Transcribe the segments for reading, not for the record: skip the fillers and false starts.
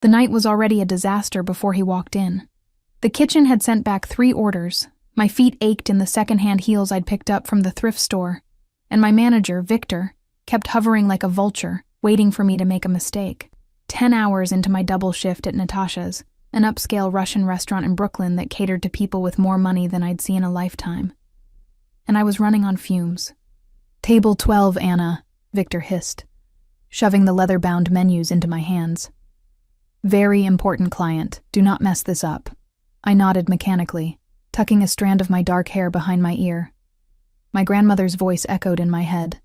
The night was already a disaster before he walked in. The kitchen had sent back 3 orders, my feet ached in the second-hand heels I'd picked up from the thrift store, and my manager, Victor, kept hovering like a vulture, waiting for me to make a mistake. 10 hours into my double shift at Natasha's, an upscale Russian restaurant in Brooklyn that catered to people with more money than I'd seen in a lifetime. And I was running on fumes. "Table 12, Anna," Victor hissed, shoving the leather-bound menus into my hands. "Very important client. Do not mess this up." I nodded mechanically, tucking a strand of my dark hair behind my ear. My grandmother's voice echoed in my head.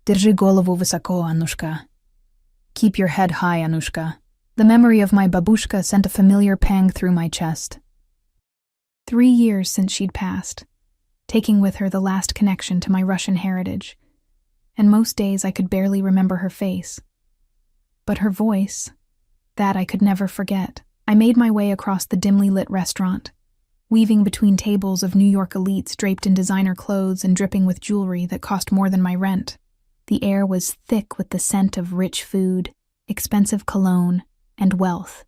"Держи голову высоко, Anushka." Keep your head high, Anushka. The memory of my babushka sent a familiar pang through my chest. 3 years since she'd passed, taking with her the last connection to my Russian heritage, and most days I could barely remember her face. But her voice, that I could never forget. I made my way across the dimly lit restaurant, weaving between tables of New York elites draped in designer clothes and dripping with jewelry that cost more than my rent. The air was thick with the scent of rich food, expensive cologne, and wealth,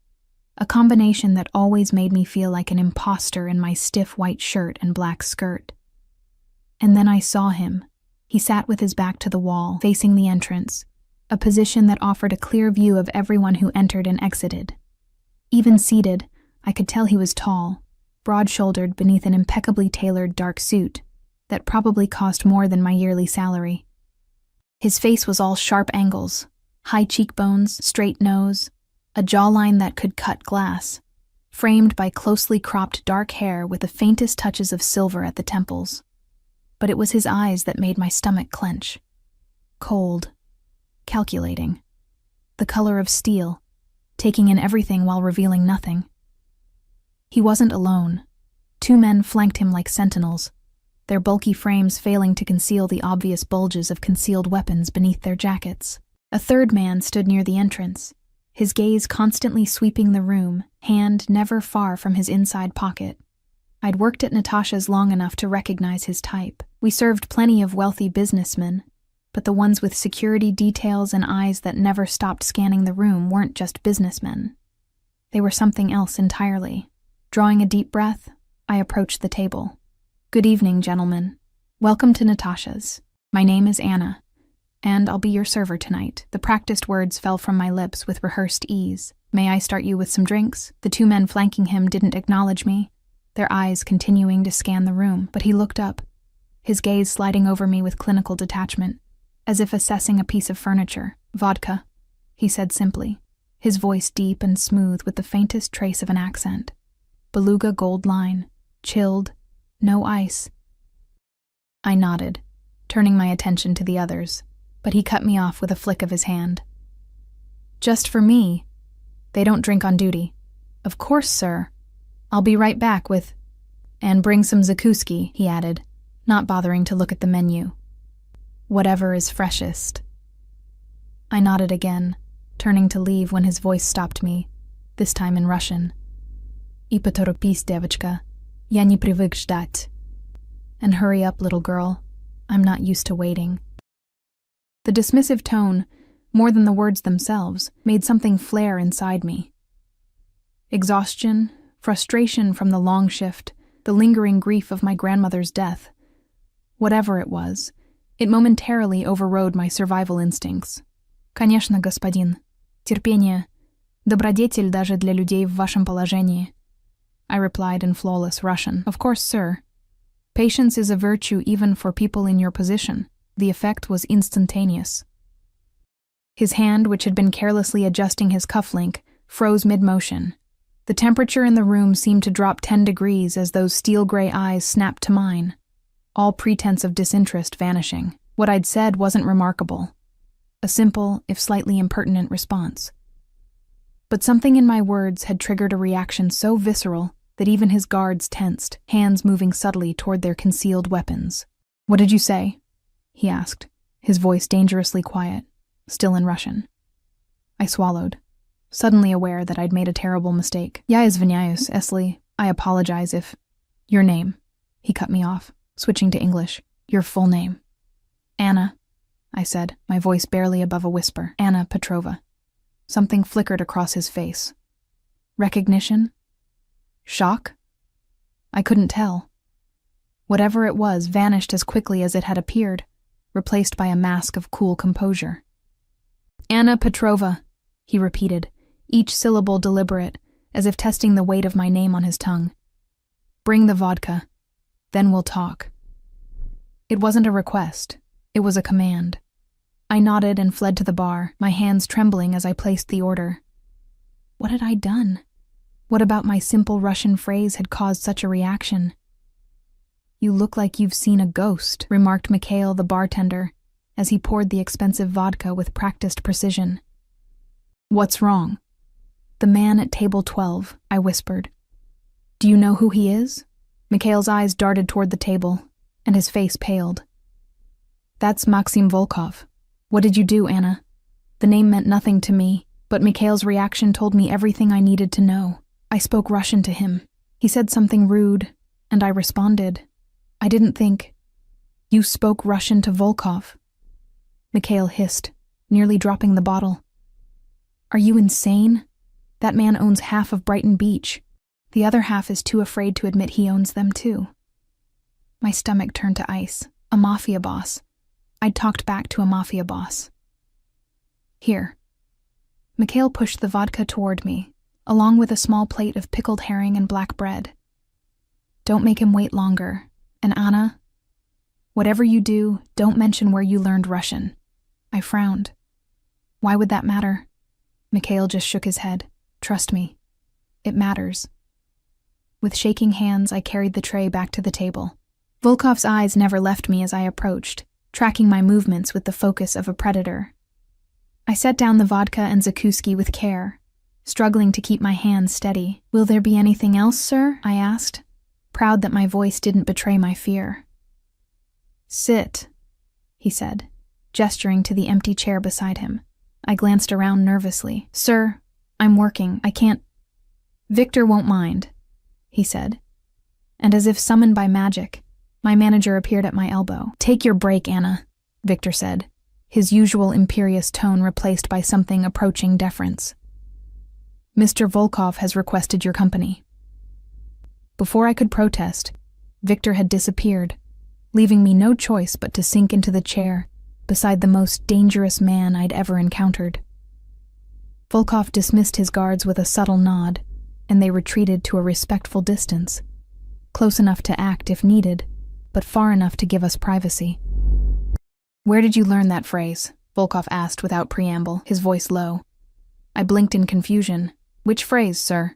a combination that always made me feel like an imposter in my stiff white shirt and black skirt. And then I saw him. He sat with his back to the wall, facing the entrance, a position that offered a clear view of everyone who entered and exited. Even seated, I could tell he was tall, broad-shouldered beneath an impeccably tailored dark suit that probably cost more than my yearly salary. His face was all sharp angles, high cheekbones, straight nose, a jawline that could cut glass, framed by closely cropped dark hair with the faintest touches of silver at the temples. But it was his eyes that made my stomach clench. Cold, calculating, the color of steel, taking in everything while revealing nothing. He wasn't alone. 2 men flanked him like sentinels, their bulky frames failing to conceal the obvious bulges of concealed weapons beneath their jackets. A 3rd man stood near the entrance, his gaze constantly sweeping the room, hand never far from his inside pocket. I'd worked at Natasha's long enough to recognize his type. We served plenty of wealthy businessmen, but the ones with security details and eyes that never stopped scanning the room weren't just businessmen. They were something else entirely. Drawing a deep breath, I approached the table. "Good evening, gentlemen. Welcome to Natasha's. My name is Anna, and I'll be your server tonight." The practiced words fell from my lips with rehearsed ease. "May I start you with some drinks?" The 2 men flanking him didn't acknowledge me, their eyes continuing to scan the room, but he looked up, his gaze sliding over me with clinical detachment, as if assessing a piece of furniture. "Vodka," he said simply, his voice deep and smooth with the faintest trace of an accent. "Beluga Gold Line, chilled, no ice." I nodded, turning my attention to the others, but he cut me off with a flick of his hand. "Just for me. They don't drink on duty." "Of course, sir. I'll be right back with—" "And bring some zakuski," he added, not bothering to look at the menu. "Whatever is freshest." I nodded again, turning to leave when his voice stopped me, this time in Russian. "И поторопись, девочка. Я не привык ждать." And hurry up, little girl. I'm not used to waiting. The dismissive tone, more than the words themselves, made something flare inside me. Exhaustion, frustration from the long shift, the lingering grief of my grandmother's death. Whatever it was, it momentarily overrode my survival instincts. «Конечно, господин. Терпение. Добродетель даже для людей в вашем положении», I replied in flawless Russian. "Of course, sir. Patience is a virtue even for people in your position." The effect was instantaneous. His hand, which had been carelessly adjusting his cufflink, froze mid-motion. The temperature in the room seemed to drop 10 degrees as those steel-gray eyes snapped to mine, all pretense of disinterest vanishing. What I'd said wasn't remarkable. A simple, if slightly impertinent response. But something in my words had triggered a reaction so visceral that even his guards tensed, hands moving subtly toward their concealed weapons. "What did you say?" he asked, his voice dangerously quiet, still in Russian. I swallowed, suddenly aware that I'd made a terrible mistake. "Я извиняюсь, если, I apologize if—" "Your name," he cut me off, switching to English. "Your full name." "Anna," I said, my voice barely above a whisper. "Anna Petrova." Something flickered across his face. Recognition? Shock? I couldn't tell. Whatever it was vanished as quickly as it had appeared, replaced by a mask of cool composure. Anna Petrova, he repeated, each syllable deliberate, as if testing the weight of my name on his tongue. Bring the vodka. Then we'll talk. It wasn't a request. It was a command. I nodded and fled to the bar, my hands trembling as I placed the order. What had I done? What about my simple Russian phrase had caused such a reaction? You look like you've seen a ghost, remarked Mikhail, the bartender, as he poured the expensive vodka with practiced precision. What's wrong? The man at table 12, I whispered. Do you know who he is? Mikhail's eyes darted toward the table, and his face paled. That's Maxim Volkov. What did you do, Anna? The name meant nothing to me, but Mikhail's reaction told me everything I needed to know. I spoke Russian to him. He said something rude, and I responded. I didn't think. You spoke Russian to Volkov? Mikhail hissed, nearly dropping the bottle. Are you insane? That man owns half of Brighton Beach. The other half is too afraid to admit he owns them too. My stomach turned to ice. A mafia boss. I'd talked back to a mafia boss. Here. Mikhail pushed the vodka toward me, along with a small plate of pickled herring and black bread. Don't make him wait longer. And Anna, whatever you do, don't mention where you learned Russian. I frowned. Why would that matter? Mikhail just shook his head. Trust me. It matters. With shaking hands, I carried the tray back to the table. Volkov's eyes never left me as I approached, tracking my movements with the focus of a predator. I set down the vodka and Zakuski with care, struggling to keep my hands steady. Will there be anything else, sir? I asked, proud that my voice didn't betray my fear. Sit, he said, gesturing to the empty chair beside him. I glanced around nervously. Sir, I'm working. I can't. Victor won't mind, he said. And as if summoned by magic, my manager appeared at my elbow. Take your break, Anna, Victor said, his usual imperious tone replaced by something approaching deference. Mr. Volkov has requested your company. Before I could protest, Victor had disappeared, leaving me no choice but to sink into the chair beside the most dangerous man I'd ever encountered. Volkov dismissed his guards with a subtle nod, and they retreated to a respectful distance, close enough to act if needed, but far enough to give us privacy. Where did you learn that phrase? Volkov asked without preamble, his voice low. I blinked in confusion. Which phrase, sir?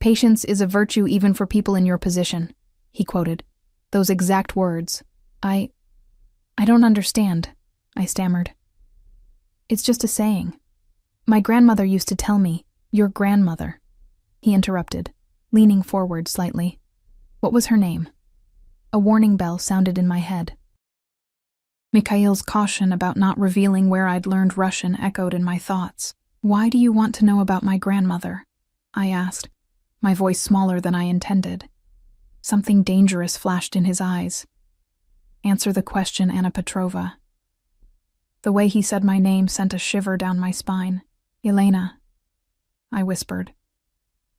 Patience is a virtue even for people in your position, he quoted. Those exact words. I don't understand, I stammered. It's just a saying. My grandmother used to tell me, your grandmother. He interrupted, leaning forward slightly. What was her name? A warning bell sounded in my head. Mikhail's caution about not revealing where I'd learned Russian echoed in my thoughts. Why do you want to know about my grandmother? I asked, my voice smaller than I intended. Something dangerous flashed in his eyes. Answer the question, Anna Petrova. The way he said my name sent a shiver down my spine. Elena, I whispered.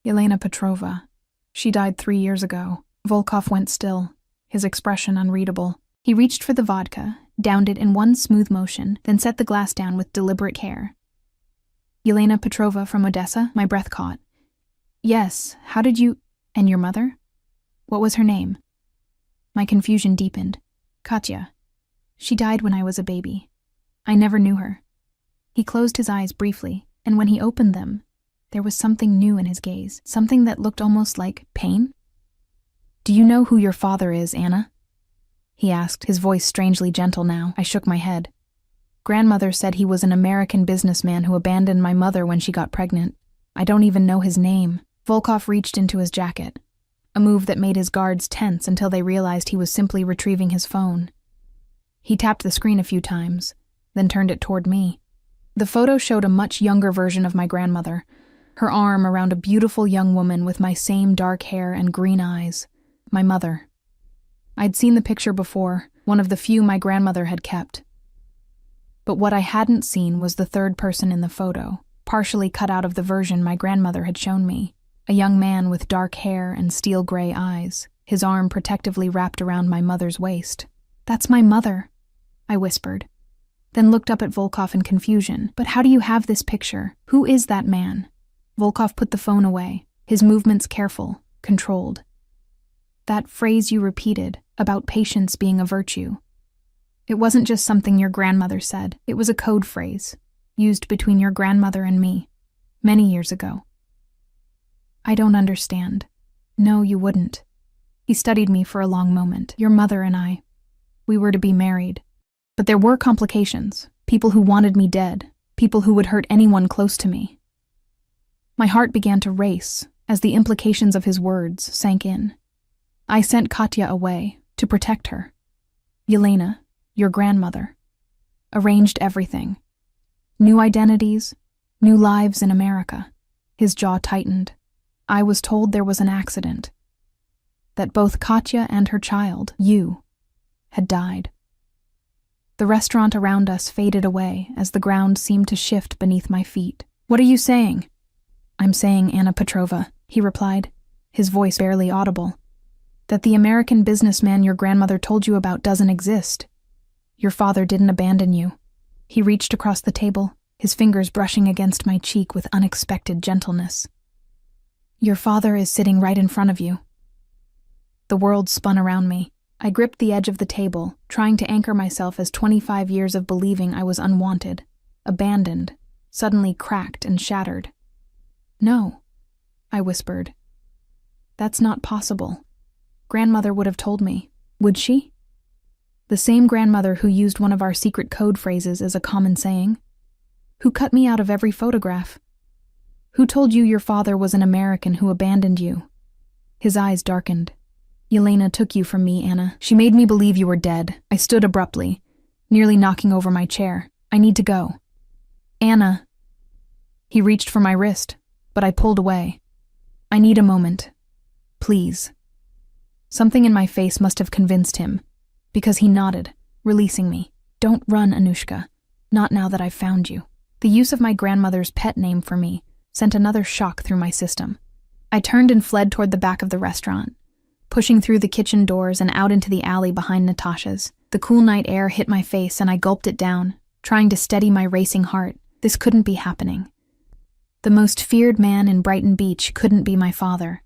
Elena Petrova. She died 3 years ago. Volkov went still, his expression unreadable. He reached for the vodka, downed it in one smooth motion, then set the glass down with deliberate care. Elena Petrova from Odessa? My breath caught. Yes, how did you... And your mother? What was her name? My confusion deepened. Katya. She died when I was a baby. I never knew her. He closed his eyes briefly, and when he opened them, there was something new in his gaze, something that looked almost like pain. Do you know who your father is, Anna? He asked, his voice strangely gentle now. I shook my head. Grandmother said he was an American businessman who abandoned my mother when she got pregnant. I don't even know his name. Volkov reached into his jacket, a move that made his guards tense until they realized he was simply retrieving his phone. He tapped the screen a few times, then turned it toward me. The photo showed a much younger version of my grandmother, her arm around a beautiful young woman with my same dark hair and green eyes, my mother. I'd seen the picture before, one of the few my grandmother had kept. But what I hadn't seen was the third person in the photo, partially cut out of the version my grandmother had shown me. A young man with dark hair and steel-gray eyes, his arm protectively wrapped around my mother's waist. "That's my mother," I whispered, then looked up at Volkov in confusion. "But how do you have this picture? Who is that man?" Volkov put the phone away, his movements careful, controlled. "That phrase you repeated, about patience being a virtue. It wasn't just something your grandmother said. It was a code phrase, used between your grandmother and me, many years ago." "I don't understand." "No, you wouldn't." He studied me for a long moment. "Your mother and I, we were to be married. But there were complications, people who wanted me dead, people who would hurt anyone close to me." My heart began to race as the implications of his words sank in. "I sent Katya away to protect her. Yelena, your grandmother, arranged everything. New identities, new lives in America." His jaw tightened. "I was told there was an accident, that both Katya and her child, you, had died." The restaurant around us faded away as the ground seemed to shift beneath my feet. "What are you saying?" "I'm saying, Anna Petrovna," he replied, his voice barely audible, "that the American businessman your grandmother told you about doesn't exist. Your father didn't abandon you." He reached across the table, his fingers brushing against my cheek with unexpected gentleness. "Your father is sitting right in front of you." The world spun around me. I gripped the edge of the table, trying to anchor myself as 25 years of believing I was unwanted, abandoned, suddenly cracked and shattered. "No," I whispered. "That's not possible. Grandmother would have told me. Would she? The same grandmother who used one of our secret code phrases as a common saying? Who cut me out of every photograph? Who told you your father was an American who abandoned you?" His eyes darkened. "Yelena took you from me, Anna. She made me believe you were dead." I stood abruptly, nearly knocking over my chair. "I need to go." "Anna." He reached for my wrist, but I pulled away. "I need a moment. Please." Something in my face must have convinced him, because he nodded, releasing me. "Don't run, Anushka. Not now that I've found you." The use of my grandmother's pet name for me sent another shock through my system. I turned and fled toward the back of the restaurant, pushing through the kitchen doors and out into the alley behind Natasha's. The cool night air hit my face and I gulped it down, trying to steady my racing heart. This couldn't be happening. The most feared man in Brighton Beach couldn't be my father.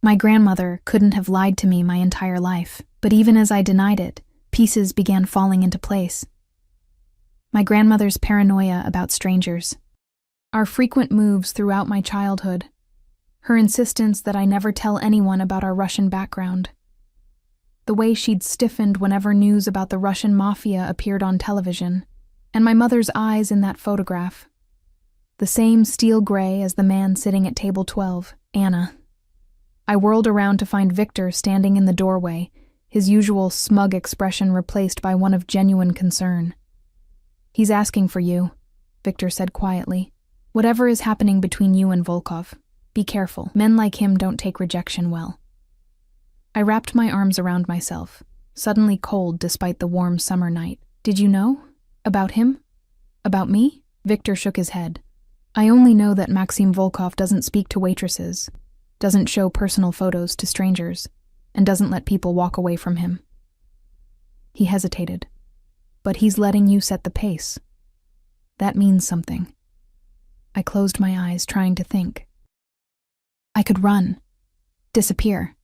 My grandmother couldn't have lied to me my entire life, but even as I denied it, pieces began falling into place. My grandmother's paranoia about strangers, our frequent moves throughout my childhood, her insistence that I never tell anyone about our Russian background, the way she'd stiffened whenever news about the Russian mafia appeared on television, and my mother's eyes in that photograph. The same steel gray as the man sitting at table 12, Anna. I whirled around to find Victor standing in the doorway, his usual smug expression replaced by one of genuine concern. "He's asking for you," Victor said quietly. "Whatever is happening between you and Volkov, be careful. Men like him don't take rejection well." I wrapped my arms around myself, suddenly cold despite the warm summer night. "Did you know? About him? About me?" Victor shook his head. "I only know that Maxim Volkov doesn't speak to waitresses, doesn't show personal photos to strangers, and doesn't let people walk away from him." He hesitated. "But he's letting you set the pace. That means something." I closed my eyes, trying to think. I could run, disappear,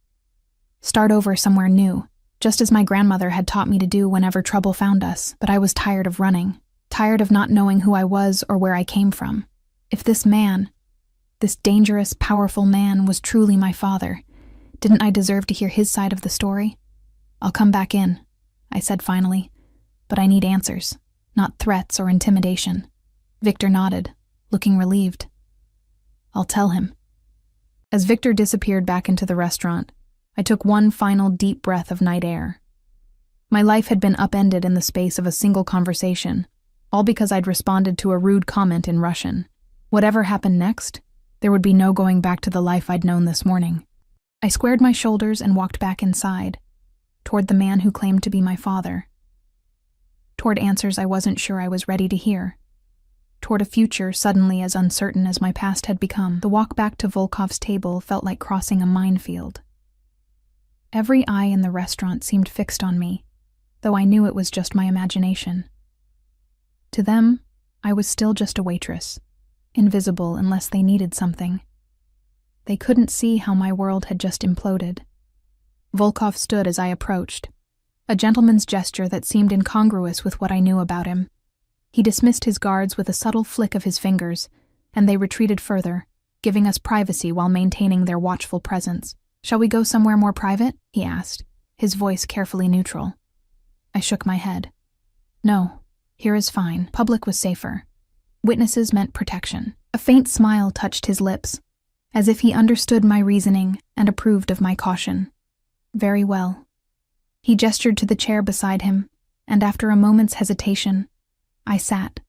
start over somewhere new, just as my grandmother had taught me to do whenever trouble found us. But I was tired of running, tired of not knowing who I was or where I came from. If this man, this dangerous, powerful man, was truly my father, didn't I deserve to hear his side of the story? "I'll come back in," I said finally, "but I need answers, not threats or intimidation." Victor nodded, looking relieved. "I'll tell him." As Victor disappeared back into the restaurant, I took one final deep breath of night air. My life had been upended in the space of a single conversation, all because I'd responded to a rude comment in Russian. Whatever happened next, there would be no going back to the life I'd known this morning. I squared my shoulders and walked back inside, toward the man who claimed to be my father. toward answers I wasn't sure I was ready to hear, toward a future suddenly as uncertain as my past had become. The walk back to Volkov's table felt like crossing a minefield. Every eye in the restaurant seemed fixed on me, though I knew it was just my imagination. To them, I was still just a waitress, invisible unless they needed something. They couldn't see how my world had just imploded. Volkov stood as I approached, a gentleman's gesture that seemed incongruous with what I knew about him. He dismissed his guards with a subtle flick of his fingers, and they retreated further, giving us privacy while maintaining their watchful presence. "Shall we go somewhere more private?" he asked, his voice carefully neutral. I shook my head. "No, here is fine. Public was safer. Witnesses meant protection." A faint smile touched his lips, as if he understood my reasoning and approved of my caution. "Very well." He gestured to the chair beside him, and after a moment's hesitation, I sat.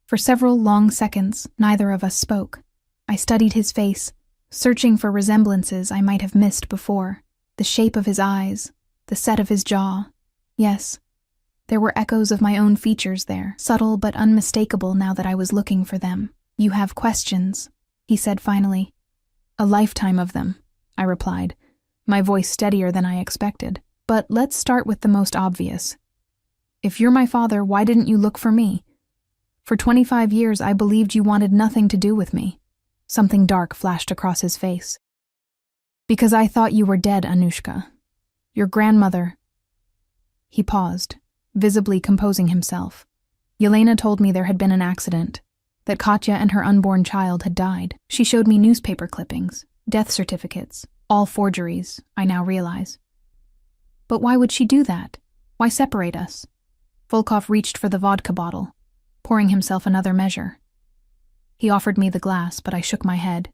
For several long seconds, neither of us spoke. I studied his face, searching for resemblances I might have missed before. The shape of his eyes, the set of his jaw. Yes, there were echoes of my own features there, subtle but unmistakable now that I was looking for them. "You have questions," he said finally. "A lifetime of them," I replied, my voice steadier than I expected. "But let's start with the most obvious. If you're my father, why didn't you look for me? For 25 years, I believed you wanted nothing to do with me." Something dark flashed across his face. "Because I thought you were dead, Anushka. Your grandmother—" He paused, visibly composing himself. "Yelena told me there had been an accident, that Katya and her unborn child had died. She showed me newspaper clippings, death certificates, all forgeries, I now realize. But why would she do that? Why separate us?" Volkov reached for the vodka bottle, pouring himself another measure. He offered me the glass, but I shook my head.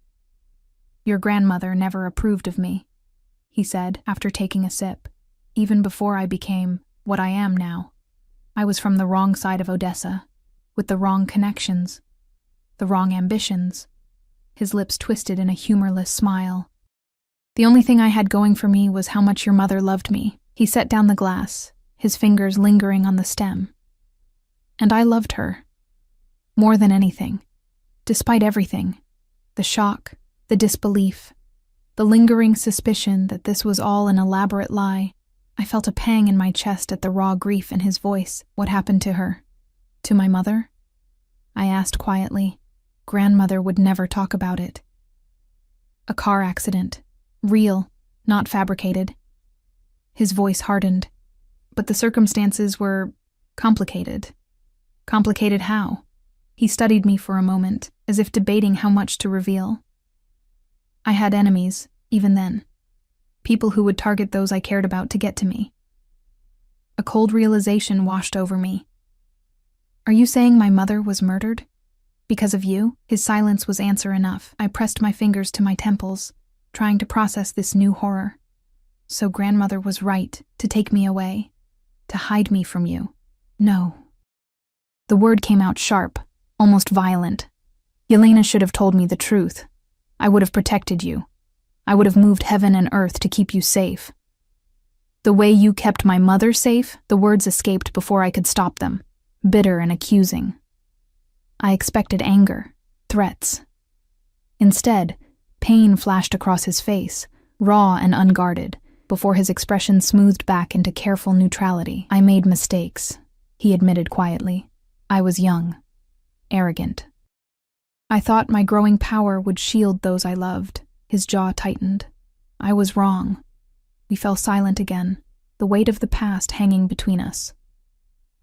"Your grandmother never approved of me," he said after taking a sip. "Even before I became what I am now. I was from the wrong side of Odessa, with the wrong connections, the wrong ambitions." His lips twisted in a humorless smile. "The only thing I had going for me was how much your mother loved me." He set down the glass, his fingers lingering on the stem. "And I loved her. More than anything. Despite everything, the shock, the disbelief, the lingering suspicion that this was all an elaborate lie, I felt a pang in my chest at the raw grief in his voice. "What happened to her? To my mother?" I asked quietly. Grandmother would never talk about it. "A car accident. Real, not fabricated." His voice hardened. "But the circumstances were complicated." "Complicated how?" He studied me for a moment, as if debating how much to reveal. "I had enemies, even then. People who would target those I cared about to get to me." A cold realization washed over me. "Are you saying my mother was murdered? Because of you?" His silence was answer enough. I pressed my fingers to my temples, trying to process this new horror. "So grandmother was right to take me away, to hide me from you." "No." The word came out sharp, almost violent. "Yelena should have told me the truth. I would have protected you. I would have moved heaven and earth to keep you safe. The way you kept my mother safe," the words escaped before I could stop them, bitter and accusing. I expected anger, threats. Instead, pain flashed across his face, raw and unguarded, before his expression smoothed back into careful neutrality. "I made mistakes," he admitted quietly. "I was young, arrogant. I thought my growing power would shield those I loved." His jaw tightened. "I was wrong." We fell silent again, the weight of the past hanging between us.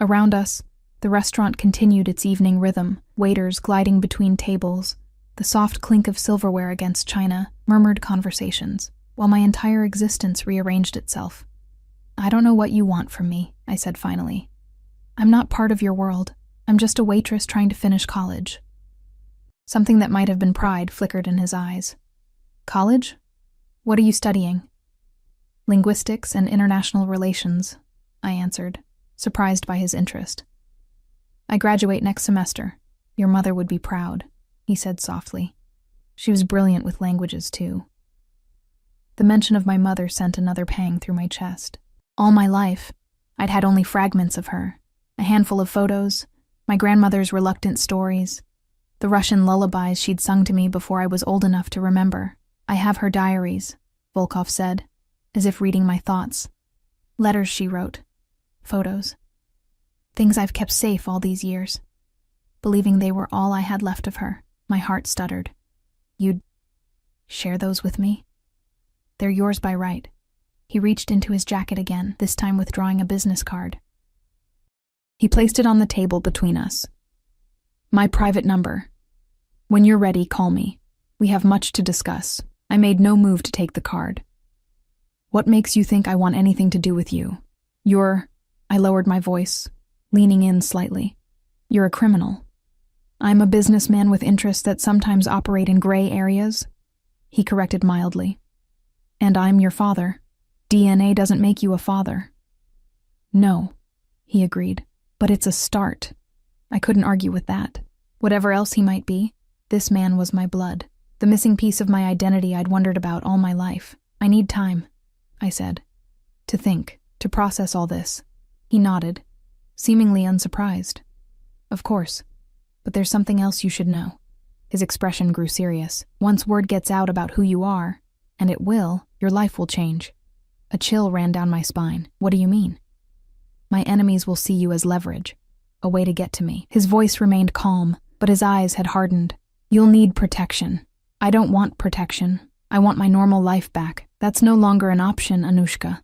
Around us, the restaurant continued its evening rhythm, waiters gliding between tables, the soft clink of silverware against china, murmured conversations, while my entire existence rearranged itself. "I don't know what you want from me," I said finally. "I'm not part of your world. I'm just a waitress trying to finish college." Something that might have been pride flickered in his eyes. "College? What are you studying?" "Linguistics and international relations," I answered, surprised by his interest. "I graduate next semester. Your mother would be proud," he said softly. She was brilliant with languages, too. The mention of my mother sent another pang through my chest. All my life, I'd had only fragments of her, A handful of photos, my grandmother's reluctant stories, the Russian lullabies she'd sung to me before I was old enough to remember. I have her diaries, Volkov said, as if reading my thoughts. Letters she wrote. Photos. Things I've kept safe all these years. Believing they were all I had left of her, my heart stuttered. You'd share those with me? They're yours by right. He reached into his jacket again, this time withdrawing a business card. He placed it on the table between us. My private number. When you're ready, call me. We have much to discuss. I made no move to take the card. What makes you think I want anything to do with you? I lowered my voice, leaning in slightly. You're a criminal. I'm a businessman with interests that sometimes operate in gray areas. He corrected mildly. And I'm your father. DNA doesn't make you a father. No, he agreed, but it's a start. I couldn't argue with that. Whatever else he might be, this man was my blood, the missing piece of my identity I'd wondered about all my life. I need time, I said, to think, to process all this. He nodded, seemingly unsurprised. Of course, but there's something else you should know. His expression grew serious. Once word gets out about who you are, and it will, your life will change. A chill ran down my spine. What do you mean? My enemies will see you as leverage, a way to get to me. His voice remained calm, but his eyes had hardened. You'll need protection. I don't want protection. I want my normal life back. That's no longer an option, Anushka.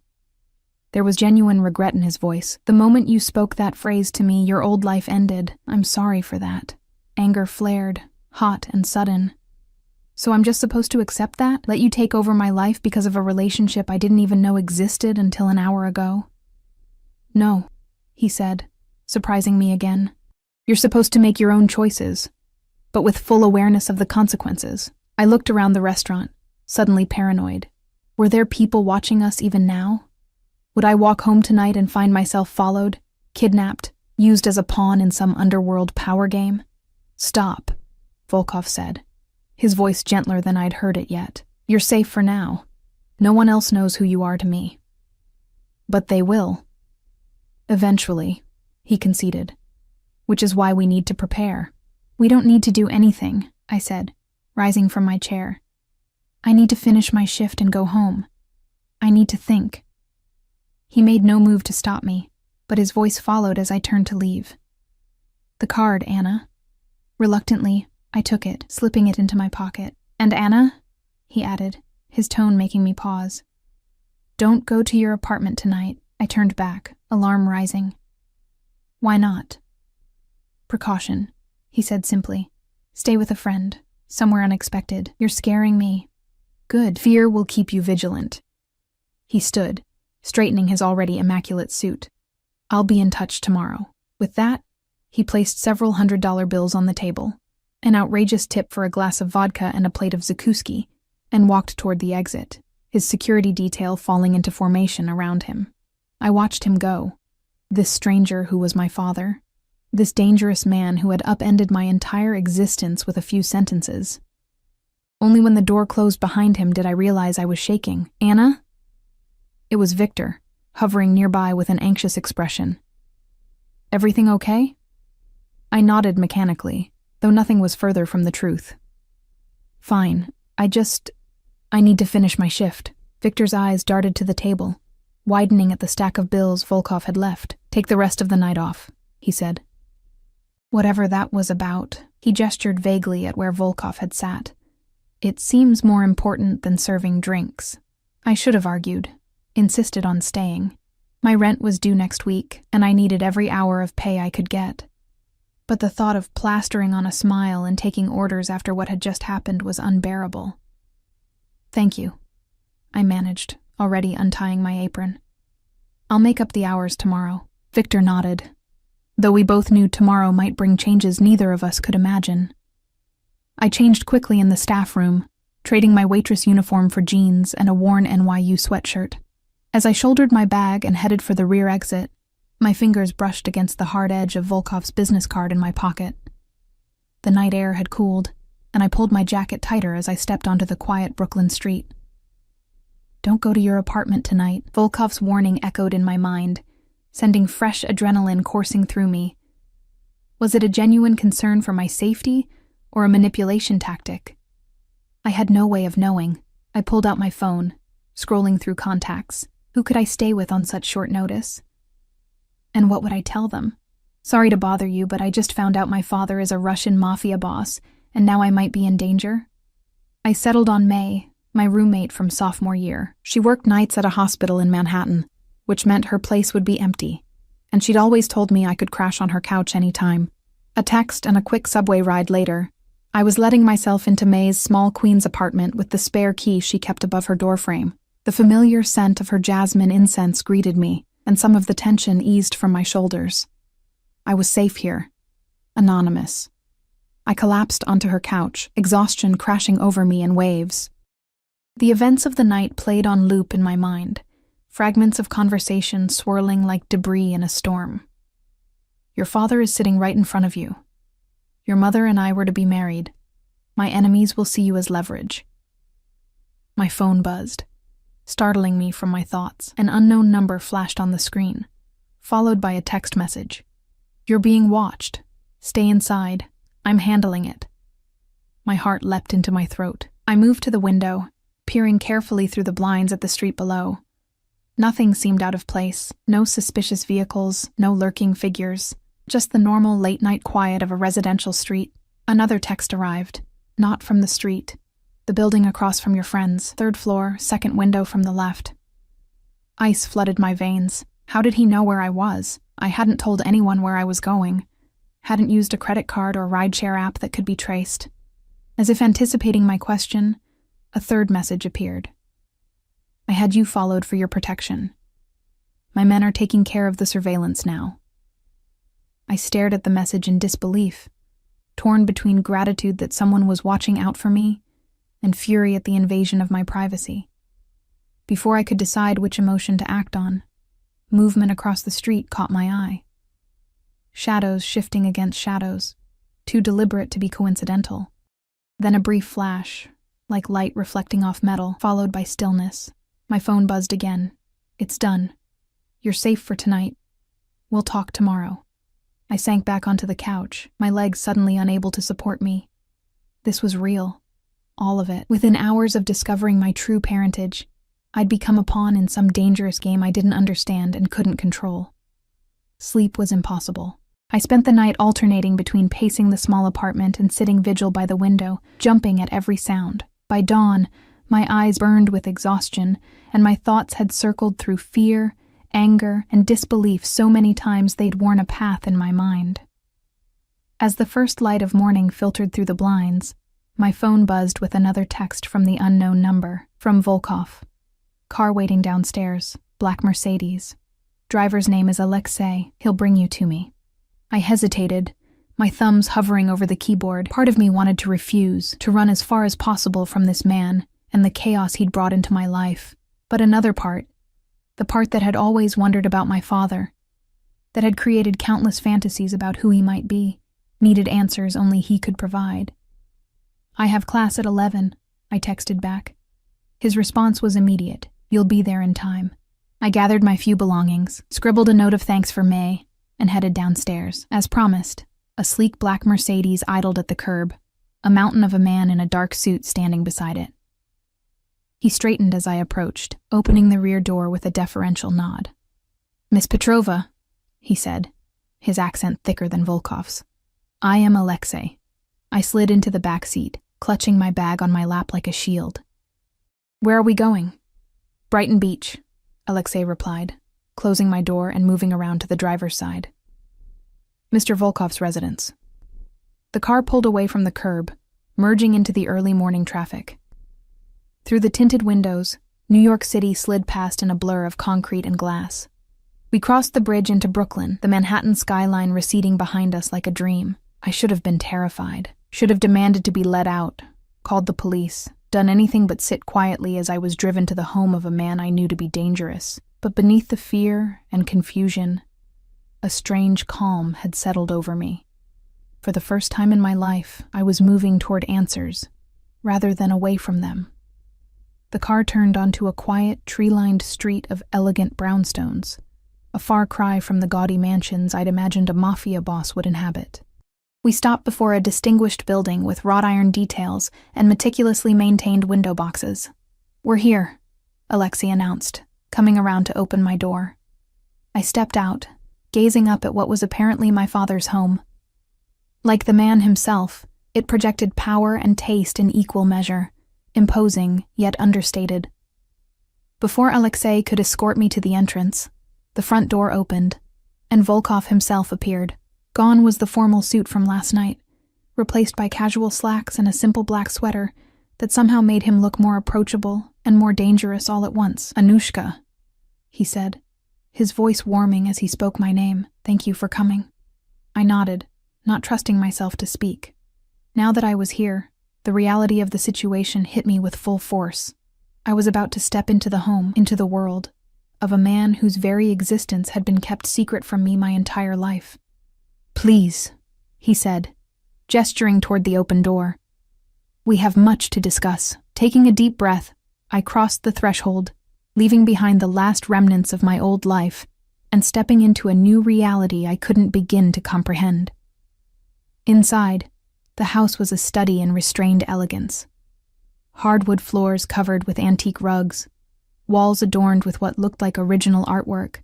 There was genuine regret in his voice. The moment you spoke that phrase to me, your old life ended. I'm sorry for that. Anger flared, hot and sudden. So I'm just supposed to accept that? Let you take over my life because of a relationship I didn't even know existed until an hour ago? No, he said, surprising me again. You're supposed to make your own choices, but with full awareness of the consequences. I looked around the restaurant, suddenly paranoid. Were there people watching us even now? Would I walk home tonight and find myself followed, kidnapped, used as a pawn in some underworld power game? Stop, Volkov said, his voice gentler than I'd heard it yet. You're safe for now. No one else knows who you are to me. But they will. Eventually, he conceded. Which is why we need to prepare. We don't need to do anything, I said, rising from my chair. I need to finish my shift and go home. I need to think. He made no move to stop me, but his voice followed as I turned to leave. The card, Anna. Reluctantly, I took it, slipping it into my pocket. And Anna, he added, his tone making me pause. Don't go to your apartment tonight. I turned back, alarm rising. Why not? Precaution, he said simply. Stay with a friend, somewhere unexpected. You're scaring me. Good. Fear will keep you vigilant. He stood, straightening his already immaculate suit. I'll be in touch tomorrow. With that, he placed several $100 bills on the table, an outrageous tip for a glass of vodka and a plate of zakuski, and walked toward the exit, his security detail falling into formation around him. I watched him go. This stranger who was my father. This dangerous man who had upended my entire existence with a few sentences. Only when the door closed behind him did I realize I was shaking. Anna? It was Victor, hovering nearby with an anxious expression. Everything okay? I nodded mechanically, though nothing was further from the truth. Fine, I need to finish my shift. Victor's eyes darted to the table, widening at the stack of bills Volkov had left. Take the rest of the night off, he said. Whatever that was about, he gestured vaguely at where Volkov had sat. It seems more important than serving drinks. I should have argued, insisted on staying. My rent was due next week, and I needed every hour of pay I could get. But the thought of plastering on a smile and taking orders after what had just happened was unbearable. Thank you, I managed, already untying my apron. I'll make up the hours tomorrow. Victor nodded, though we both knew tomorrow might bring changes neither of us could imagine. I changed quickly in the staff room, trading my waitress uniform for jeans and a worn NYU sweatshirt. As I shouldered my bag and headed for the rear exit, my fingers brushed against the hard edge of Volkov's business card in my pocket. The night air had cooled, and I pulled my jacket tighter as I stepped onto the quiet Brooklyn street. Don't go to your apartment tonight, Volkov's warning echoed in my mind, sending fresh adrenaline coursing through me. Was it a genuine concern for my safety or a manipulation tactic? I had no way of knowing. I pulled out my phone, scrolling through contacts. Who could I stay with on such short notice? And what would I tell them? Sorry to bother you, but I just found out my father is a Russian mafia boss, and now I might be in danger. I settled on May, my roommate from sophomore year. She worked nights at a hospital in Manhattan, which meant her place would be empty, and she'd always told me I could crash on her couch anytime. A text and a quick subway ride later, I was letting myself into May's small Queens apartment with the spare key she kept above her doorframe. The familiar scent of her jasmine incense greeted me, and some of the tension eased from my shoulders. I was safe here. Anonymous. I collapsed onto her couch, exhaustion crashing over me in waves. The events of the night played on loop in my mind, fragments of conversation swirling like debris in a storm. Your father is sitting right in front of you. Your mother and I were to be married. My enemies will see you as leverage. My phone buzzed, startling me from my thoughts. An unknown number flashed on the screen, followed by a text message. You're being watched. Stay inside. I'm handling it. My heart leapt into my throat. I moved to the window, peering carefully through the blinds at the street below. Nothing seemed out of place. No suspicious vehicles, no lurking figures. Just the normal late-night quiet of a residential street. Another text arrived. Not from the street. The building across from your friends. 3rd floor, 2nd window from the left. Ice flooded my veins. How did he know where I was? I hadn't told anyone where I was going. Hadn't used a credit card or rideshare app that could be traced. As if anticipating my question, a 3rd message appeared. I had you followed for your protection. My men are taking care of the surveillance now. I stared at the message in disbelief, torn between gratitude that someone was watching out for me and fury at the invasion of my privacy. Before I could decide which emotion to act on, movement across the street caught my eye. Shadows shifting against shadows, too deliberate to be coincidental. Then a brief flash, like light reflecting off metal, followed by stillness. My phone buzzed again. It's done. You're safe for tonight. We'll talk tomorrow. I sank back onto the couch, my legs suddenly unable to support me. This was real. All of it. Within hours of discovering my true parentage, I'd become a pawn in some dangerous game I didn't understand and couldn't control. Sleep was impossible. I spent the night alternating between pacing the small apartment and sitting vigil by the window, jumping at every sound. By dawn, my eyes burned with exhaustion, and my thoughts had circled through fear, anger, and disbelief so many times they'd worn a path in my mind. As the first light of morning filtered through the blinds, my phone buzzed with another text from the unknown number, from Volkov. Car waiting downstairs, black Mercedes. Driver's name is Alexei. He'll bring you to me. I hesitated, my thumbs hovering over the keyboard. Part of me wanted to refuse, to run as far as possible from this man and the chaos he'd brought into my life. But another part, the part that had always wondered about my father, that had created countless fantasies about who he might be, needed answers only he could provide. I have class at 11, I texted back. His response was immediate. You'll be there in time. I gathered my few belongings, scribbled a note of thanks for May, and headed downstairs. As promised, a sleek black Mercedes idled at the curb, a mountain of a man in a dark suit standing beside it. He straightened as I approached, opening the rear door with a deferential nod. Miss Petrova, he said, his accent thicker than Volkov's. I am Alexei. I slid into the back seat, clutching my bag on my lap like a shield. Where are we going? Brighton Beach, Alexei replied, closing my door and moving around to the driver's side. Mr. Volkov's residence. The car pulled away from the curb, merging into the early morning traffic. Through the tinted windows, New York City slid past in a blur of concrete and glass. We crossed the bridge into Brooklyn, the Manhattan skyline receding behind us like a dream. I should have been terrified, should have demanded to be let out, called the police, done anything but sit quietly as I was driven to the home of a man I knew to be dangerous. But beneath the fear and confusion, a strange calm had settled over me. For the first time in my life, I was moving toward answers, rather than away from them. The car turned onto a quiet, tree-lined street of elegant brownstones. a far cry from the gaudy mansions I'd imagined a mafia boss would inhabit. We stopped before a distinguished building with wrought iron details and meticulously maintained window boxes. "We're here," Alexei announced, coming around to open my door. I stepped out, gazing up at what was apparently my father's home. Like the man himself, it projected power and taste in equal measure, imposing yet understated. Before Alexei could escort me to the entrance, the front door opened, and Volkov himself appeared. Gone was the formal suit from last night, replaced by casual slacks and a simple black sweater that somehow made him look more approachable and more dangerous all at once. "Anushka," he said, his voice warming as he spoke my name. "Thank you for coming." I nodded, not trusting myself to speak. Now that I was here, the reality of the situation hit me with full force. I was about to step into the home, into the world, of a man whose very existence had been kept secret from me my entire life. "Please," he said, gesturing toward the open door. "We have much to discuss." Taking a deep breath, I crossed the threshold, leaving behind the last remnants of my old life and stepping into a new reality I couldn't begin to comprehend. Inside, the house was a study in restrained elegance. Hardwood floors covered with antique rugs, walls adorned with what looked like original artwork,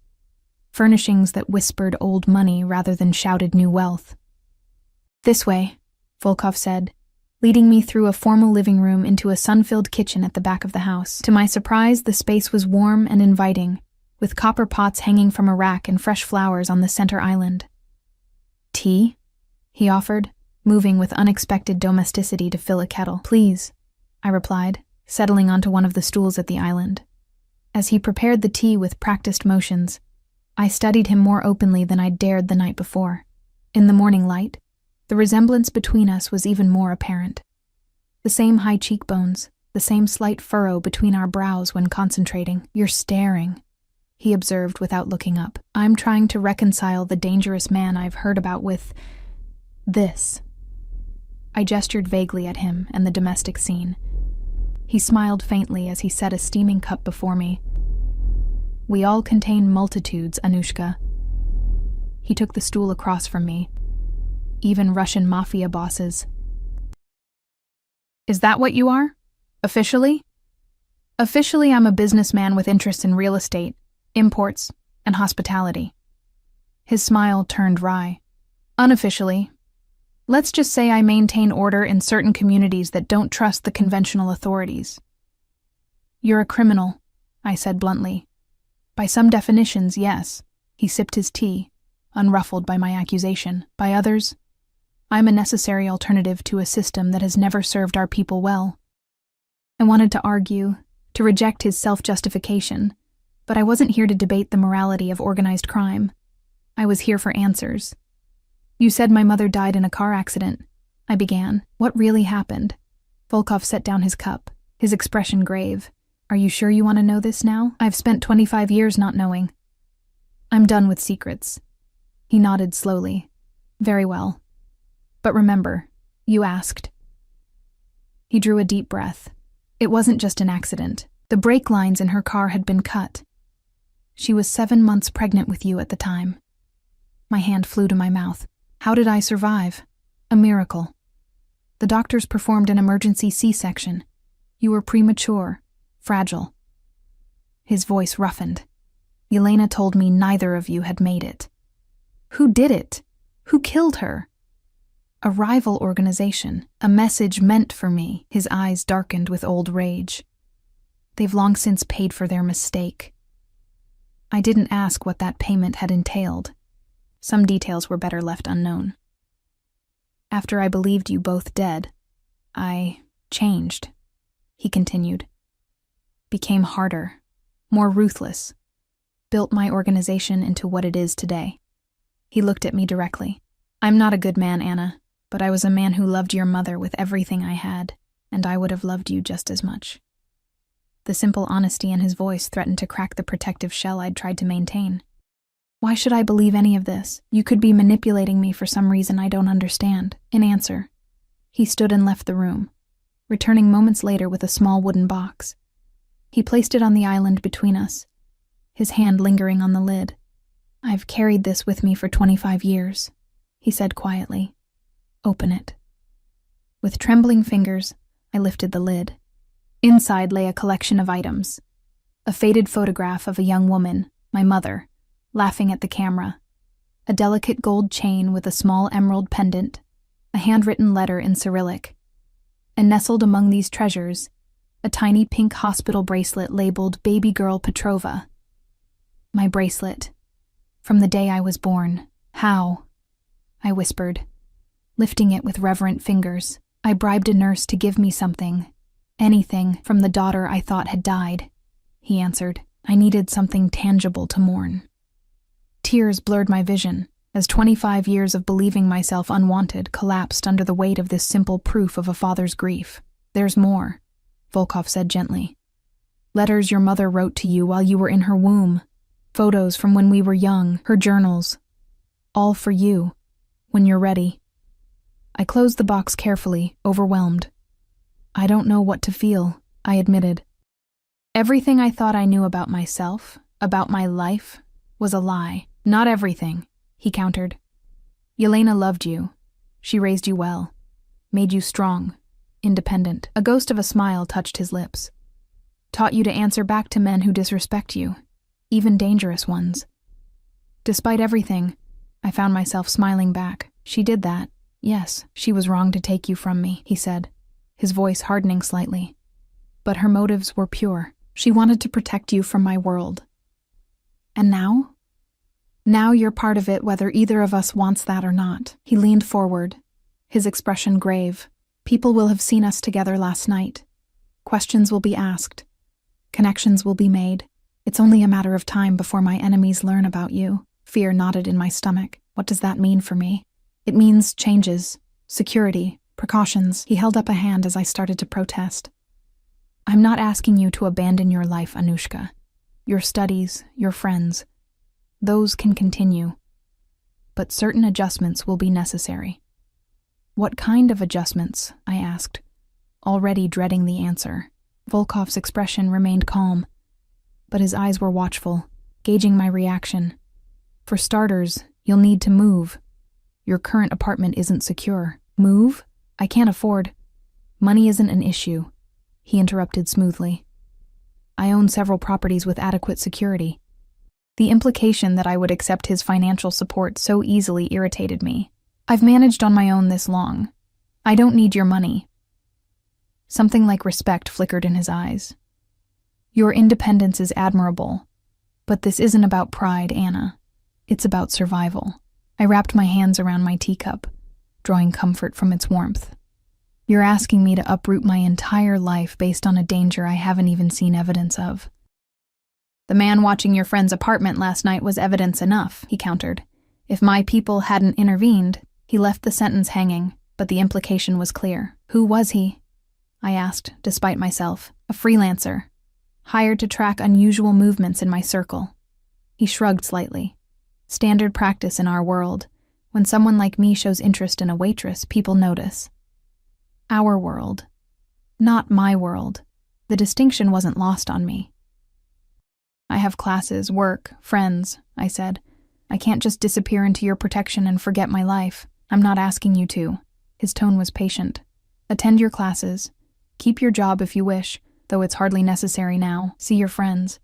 furnishings that whispered old money rather than shouted new wealth. "This way," Volkov said, leading me through a formal living room into a sun-filled kitchen at the back of the house. To my surprise, the space was warm and inviting, with copper pots hanging from a rack and fresh flowers on the center island. "Tea?" he offered, moving with unexpected domesticity to fill a kettle. "Please," I replied, settling onto one of the stools at the island. As he prepared the tea with practiced motions, I studied him more openly than I'd dared the night before. In the morning light, the resemblance between us was even more apparent. The same high cheekbones, the same slight furrow between our brows when concentrating. "You're staring," he observed without looking up. "I'm trying to reconcile the dangerous man I've heard about with this." I gestured vaguely at him and the domestic scene. He smiled faintly as he set a steaming cup before me. "We all contain multitudes, Anushka." He took the stool across from me. "Even Russian mafia bosses." "Is that what you are? Officially?" "Officially, I'm a businessman with interests in real estate, imports, and hospitality." His smile turned wry. "Unofficially, let's just say I maintain order in certain communities that don't trust the conventional authorities." "You're a criminal," I said bluntly. "By some definitions, yes." He sipped his tea, unruffled by my accusation. "By others, I'm a necessary alternative to a system that has never served our people well." I wanted to argue, to reject his self-justification, but I wasn't here to debate the morality of organized crime. I was here for answers. "You said my mother died in a car accident," I began. "What really happened?" Volkov set down his cup, his expression grave. "Are you sure you want to know this now? I've spent 25 years not knowing. I'm done with secrets." He nodded slowly. "Very well. But remember, you asked." He drew a deep breath. "It wasn't just an accident. The brake lines in her car had been cut. She was 7 months pregnant with you at the time." My hand flew to my mouth. "How did I survive?" "A miracle. The doctors performed an emergency C-section. You were premature, fragile." His voice roughened. "Yelena told me neither of you had made it." "Who did it? Who killed her?" "A rival organization, a message meant for me." His eyes darkened with old rage. "They've long since paid for their mistake." I didn't ask what that payment had entailed. Some details were better left unknown. "After I believed you both dead, I changed," he continued. "Became harder, more ruthless, built my organization into what it is today." He looked at me directly. "I'm not a good man, Anna, but I was a man who loved your mother with everything I had, and I would have loved you just as much." The simple honesty in his voice threatened to crack the protective shell I'd tried to maintain. "Why should I believe any of this? You could be manipulating me for some reason I don't understand." In answer, he stood and left the room, returning moments later with a small wooden box. He placed it on the island between us, his hand lingering on the lid. I've carried this with me for 25 years, he said quietly. Open it. With trembling fingers, I lifted the lid. Inside lay a collection of items. A faded photograph of a young woman, my mother, laughing at the camera. A delicate gold chain with a small emerald pendant. A handwritten letter in Cyrillic. And nestled among these treasures, a tiny pink hospital bracelet labeled Baby Girl Petrova. My bracelet. From the day I was born. How? I whispered, lifting it with reverent fingers. I bribed a nurse to give me something. Anything from the daughter I thought had died. He answered. I needed something tangible to mourn. Tears blurred my vision, as 25 years of believing myself unwanted collapsed under the weight of this simple proof of a father's grief. There's more, Volkov said gently. Letters your mother wrote to you while you were in her womb. Photos from when we were young, her journals. All for you, when you're ready. I closed the box carefully, overwhelmed. I don't know what to feel, I admitted. Everything I thought I knew about myself, about my life, was a lie. Not everything, he countered. Yelena loved you. She raised you well, made you strong, independent. A ghost of a smile touched his lips. Taught you to answer back to men who disrespect you, even dangerous ones. Despite everything, I found myself smiling back. She did that. Yes, she was wrong to take you from me, he said, his voice hardening slightly. But her motives were pure. She wanted to protect you from my world. And now? Now you're part of it whether either of us wants that or not. He leaned forward, his expression grave. People will have seen us together last night. Questions will be asked. Connections will be made. It's only a matter of time before my enemies learn about you. Fear knotted in my stomach. What does that mean for me? It means changes, security, precautions. He held up a hand as I started to protest. I'm not asking you to abandon your life, Anushka. Your studies, your friends. Those can continue. But certain adjustments will be necessary. What kind of adjustments? I asked, already dreading the answer. Volkov's expression remained calm, but his eyes were watchful, gauging my reaction. For starters, you'll need to move. Your current apartment isn't secure. Move? I can't afford. Money isn't an issue, he interrupted smoothly. I own several properties with adequate security. The implication that I would accept his financial support so easily irritated me. I've managed on my own this long. I don't need your money. Something like respect flickered in his eyes. Your independence is admirable, but this isn't about pride, Anna. It's about survival. I wrapped my hands around my teacup, drawing comfort from its warmth. You're asking me to uproot my entire life based on a danger I haven't even seen evidence of. The man watching your friend's apartment last night was evidence enough, he countered. If my people hadn't intervened, he left the sentence hanging, but the implication was clear. Who was he? I asked, despite myself. A freelancer, hired to track unusual movements in my circle. He shrugged slightly. Standard practice in our world. When someone like me shows interest in a waitress, people notice. Our world. Not my world. The distinction wasn't lost on me. I have classes, work, friends, I said. I can't just disappear into your protection and forget my life. I'm not asking you to. His tone was patient. Attend your classes. Keep your job if you wish, though it's hardly necessary now. See your friends.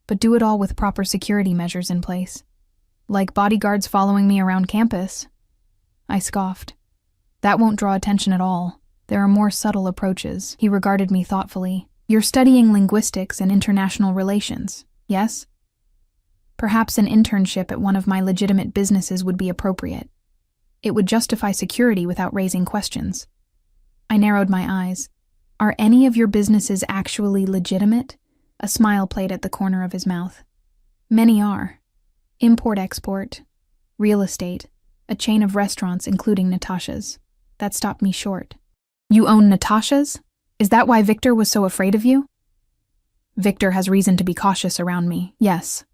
But do it all with proper security measures in place. Like bodyguards following me around campus. I scoffed. That won't draw attention at all. There are more subtle approaches. He regarded me thoughtfully. You're studying linguistics and international relations, yes? Perhaps an internship at one of my legitimate businesses would be appropriate. It would justify security without raising questions. I narrowed my eyes. Are any of your businesses actually legitimate? A smile played at the corner of his mouth. Many are. Import-export, real estate, a chain of restaurants including Natasha's. That stopped me short. You own Natasha's? Is that why Victor was so afraid of you? Victor has reason to be cautious around me, yes.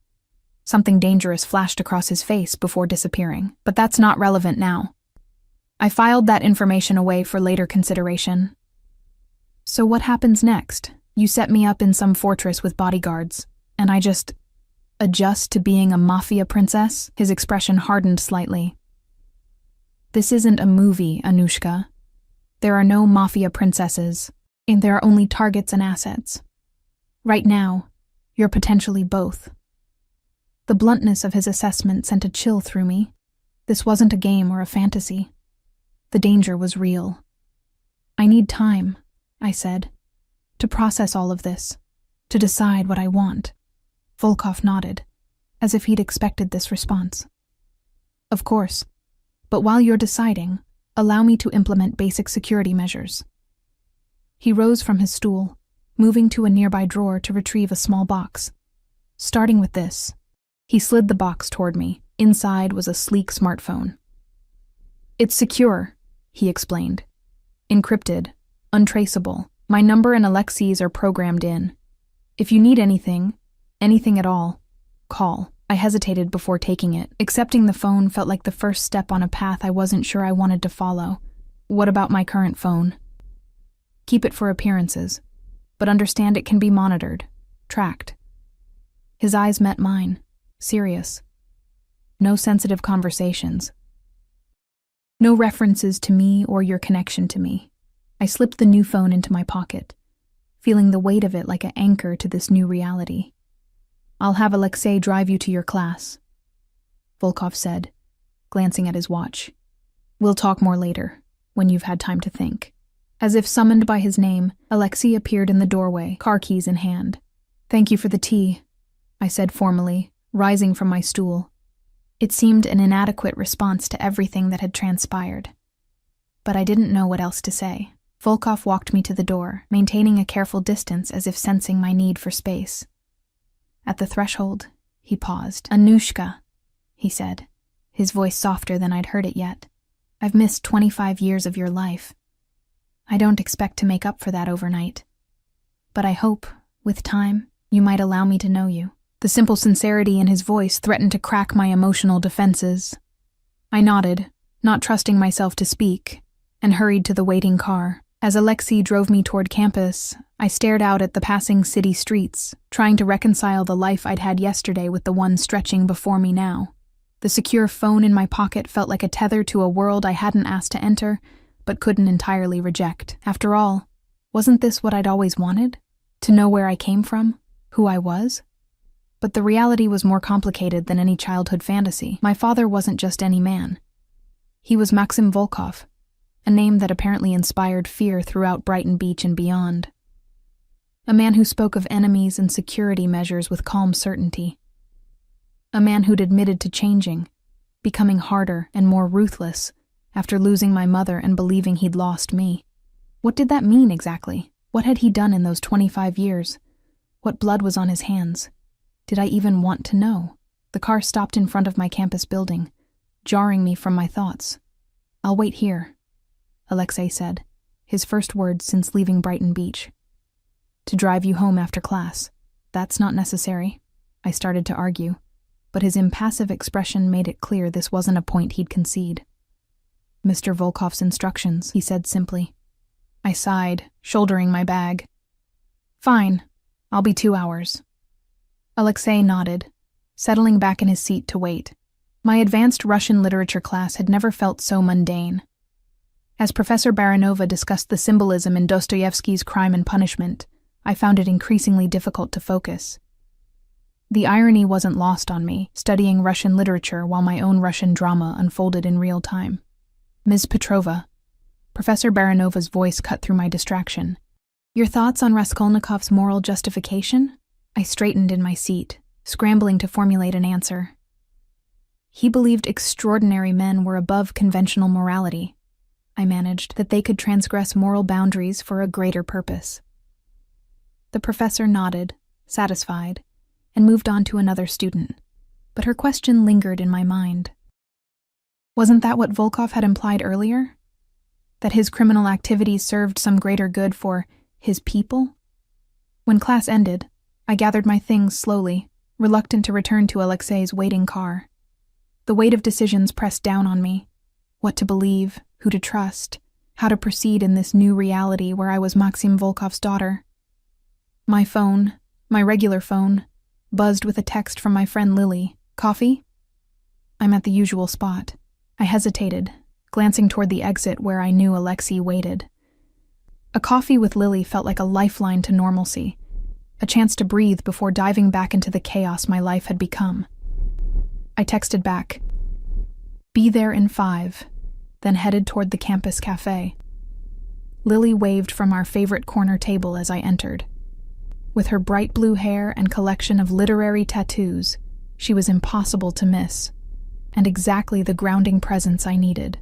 Something dangerous flashed across his face before disappearing, but that's not relevant now. I filed that information away for later consideration. So what happens next? You set me up in some fortress with bodyguards, and I just adjust to being a mafia princess? His expression hardened slightly. This isn't a movie, Anushka. There are no mafia princesses, and there are only targets and assets. Right now, you're potentially both. The bluntness of his assessment sent a chill through me. This wasn't a game or a fantasy. The danger was real. I need time, I said, to process all of this, to decide what I want. Volkov nodded, as if he'd expected this response. Of course, but while you're deciding, allow me to implement basic security measures. He rose from his stool, moving to a nearby drawer to retrieve a small box. Starting with this, he slid the box toward me. Inside was a sleek smartphone. It's secure, he explained. Encrypted, untraceable. My number and Alexei's are programmed in. If you need anything at all, call. I hesitated before taking it. Accepting the phone felt like the first step on a path I wasn't sure I wanted to follow. What about my current phone? Keep it for appearances, but understand it can be monitored, tracked. His eyes met mine, serious. No sensitive conversations. No references to me or your connection to me. I slipped the new phone into my pocket, feeling the weight of it like an anchor to this new reality. I'll have Alexei drive you to your class, Volkov said, glancing at his watch. We'll talk more later, when you've had time to think. As if summoned by his name, Alexei appeared in the doorway, car keys in hand. Thank you for the tea, I said formally, rising from my stool. It seemed an inadequate response to everything that had transpired. But I didn't know what else to say. Volkov walked me to the door, maintaining a careful distance as if sensing my need for space. At the threshold, he paused. Anushka, he said, his voice softer than I'd heard it yet. I've missed 25 years of your life. I don't expect to make up for that overnight. But I hope, with time, you might allow me to know you. The simple sincerity in his voice threatened to crack my emotional defenses. I nodded, not trusting myself to speak, and hurried to the waiting car. As Alexei drove me toward campus, I stared out at the passing city streets, trying to reconcile the life I'd had yesterday with the one stretching before me now. The secure phone in my pocket felt like a tether to a world I hadn't asked to enter, but couldn't entirely reject. After all, wasn't this what I'd always wanted? To know where I came from, who I was? But the reality was more complicated than any childhood fantasy. My father wasn't just any man. He was Maxim Volkov, a name that apparently inspired fear throughout Brighton Beach and beyond. A man who spoke of enemies and security measures with calm certainty. A man who'd admitted to changing, becoming harder and more ruthless after losing my mother and believing he'd lost me. What did that mean exactly? What had he done in those 25 years? What blood was on his hands? Did I even want to know? The car stopped in front of my campus building, jarring me from my thoughts. I'll wait here, Alexei said, his first words since leaving Brighton Beach. To drive you home after class. That's not necessary. I started to argue, but his impassive expression made it clear this wasn't a point he'd concede. Mr. Volkov's instructions, he said simply. I sighed, shouldering my bag. Fine, I'll be 2 hours. Alexei nodded, settling back in his seat to wait. My advanced Russian literature class had never felt so mundane. As Professor Baranova discussed the symbolism in Dostoevsky's Crime and Punishment, I found it increasingly difficult to focus. The irony wasn't lost on me, studying Russian literature while my own Russian drama unfolded in real time. Ms. Petrova, Professor Baranova's voice cut through my distraction. Your thoughts on Raskolnikov's moral justification? I straightened in my seat, scrambling to formulate an answer. He believed extraordinary men were above conventional morality. I managed, that they could transgress moral boundaries for a greater purpose. The professor nodded, satisfied, and moved on to another student, but her question lingered in my mind. Wasn't that what Volkov had implied earlier? That his criminal activities served some greater good for his people? When class ended, I gathered my things slowly, reluctant to return to Alexei's waiting car. The weight of decisions pressed down on me. What to believe, who to trust, how to proceed in this new reality where I was Maxim Volkov's daughter. My phone, my regular phone, buzzed with a text from my friend Lily. Coffee? I'm at the usual spot. I hesitated, glancing toward the exit where I knew Alexei waited. A coffee with Lily felt like a lifeline to normalcy, a chance to breathe before diving back into the chaos my life had become. I texted back, "Be there in 5, then headed toward the campus cafe. Lily waved from our favorite corner table as I entered. With her bright blue hair and collection of literary tattoos, she was impossible to miss, and exactly the grounding presence I needed.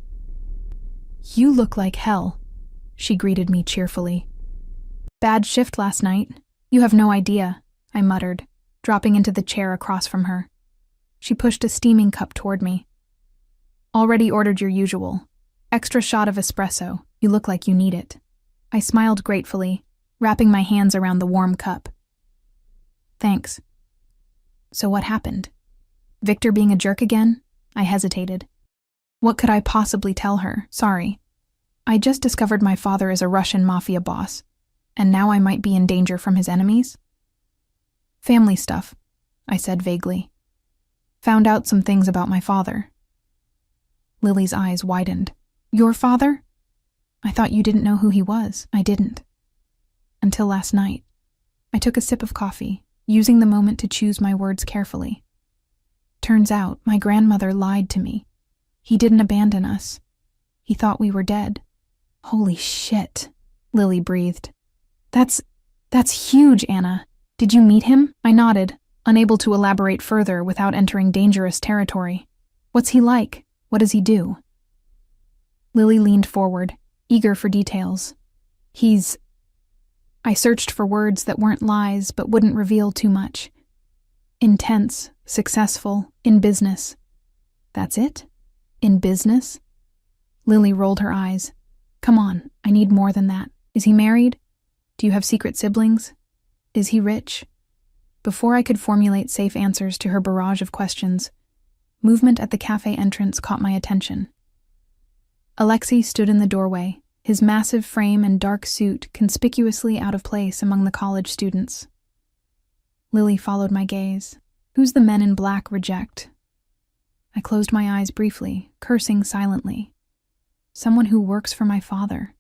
"You look like hell," she greeted me cheerfully. "Bad shift last night. You have no idea," I muttered, dropping into the chair across from her. She pushed a steaming cup toward me. "Already ordered your usual. Extra shot of espresso. You look like you need it." I smiled gratefully, wrapping my hands around the warm cup. "Thanks." So what happened? Victor being a jerk again? I hesitated. What could I possibly tell her? Sorry. I just discovered my father is a Russian mafia boss, and now I might be in danger from his enemies? "Family stuff," I said vaguely. "Found out some things about my father." Lily's eyes widened. "Your father? I thought you didn't know who he was." I didn't. Until last night. I took a sip of coffee, using the moment to choose my words carefully. Turns out, my grandmother lied to me. He didn't abandon us. He thought we were dead. "Holy shit," Lily breathed. That's huge, Anna. Did you meet him?" I nodded, unable to elaborate further without entering dangerous territory. "What's he like? What does he do?" Lily leaned forward, eager for details. I searched for words that weren't lies but wouldn't reveal too much. Intense, successful, in business. That's it? In business? Lily rolled her eyes. "Come on, I need more than that. Is he married? Do you have secret siblings? Is he rich?" Before I could formulate safe answers to her barrage of questions, movement at the cafe entrance caught my attention. Alexei stood in the doorway, his massive frame and dark suit conspicuously out of place among the college students. Lily followed my gaze. "Who's the men in black reject?" I closed my eyes briefly, cursing silently. "Someone who works for my father,"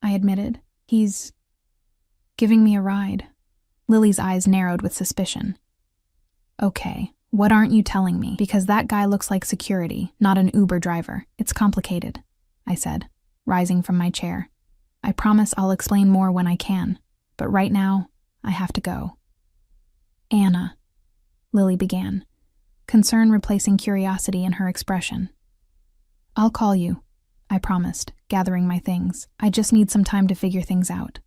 I admitted. "He's giving me a ride." Lily's eyes narrowed with suspicion. "Okay, what aren't you telling me? Because that guy looks like security, not an Uber driver. It's complicated," I said, rising from my chair. "I promise I'll explain more when I can, but right now, I have to go." "Anna," Lily began, concern replacing curiosity in her expression. "I'll call you," I promised, gathering my things. "I just need some time to figure things out."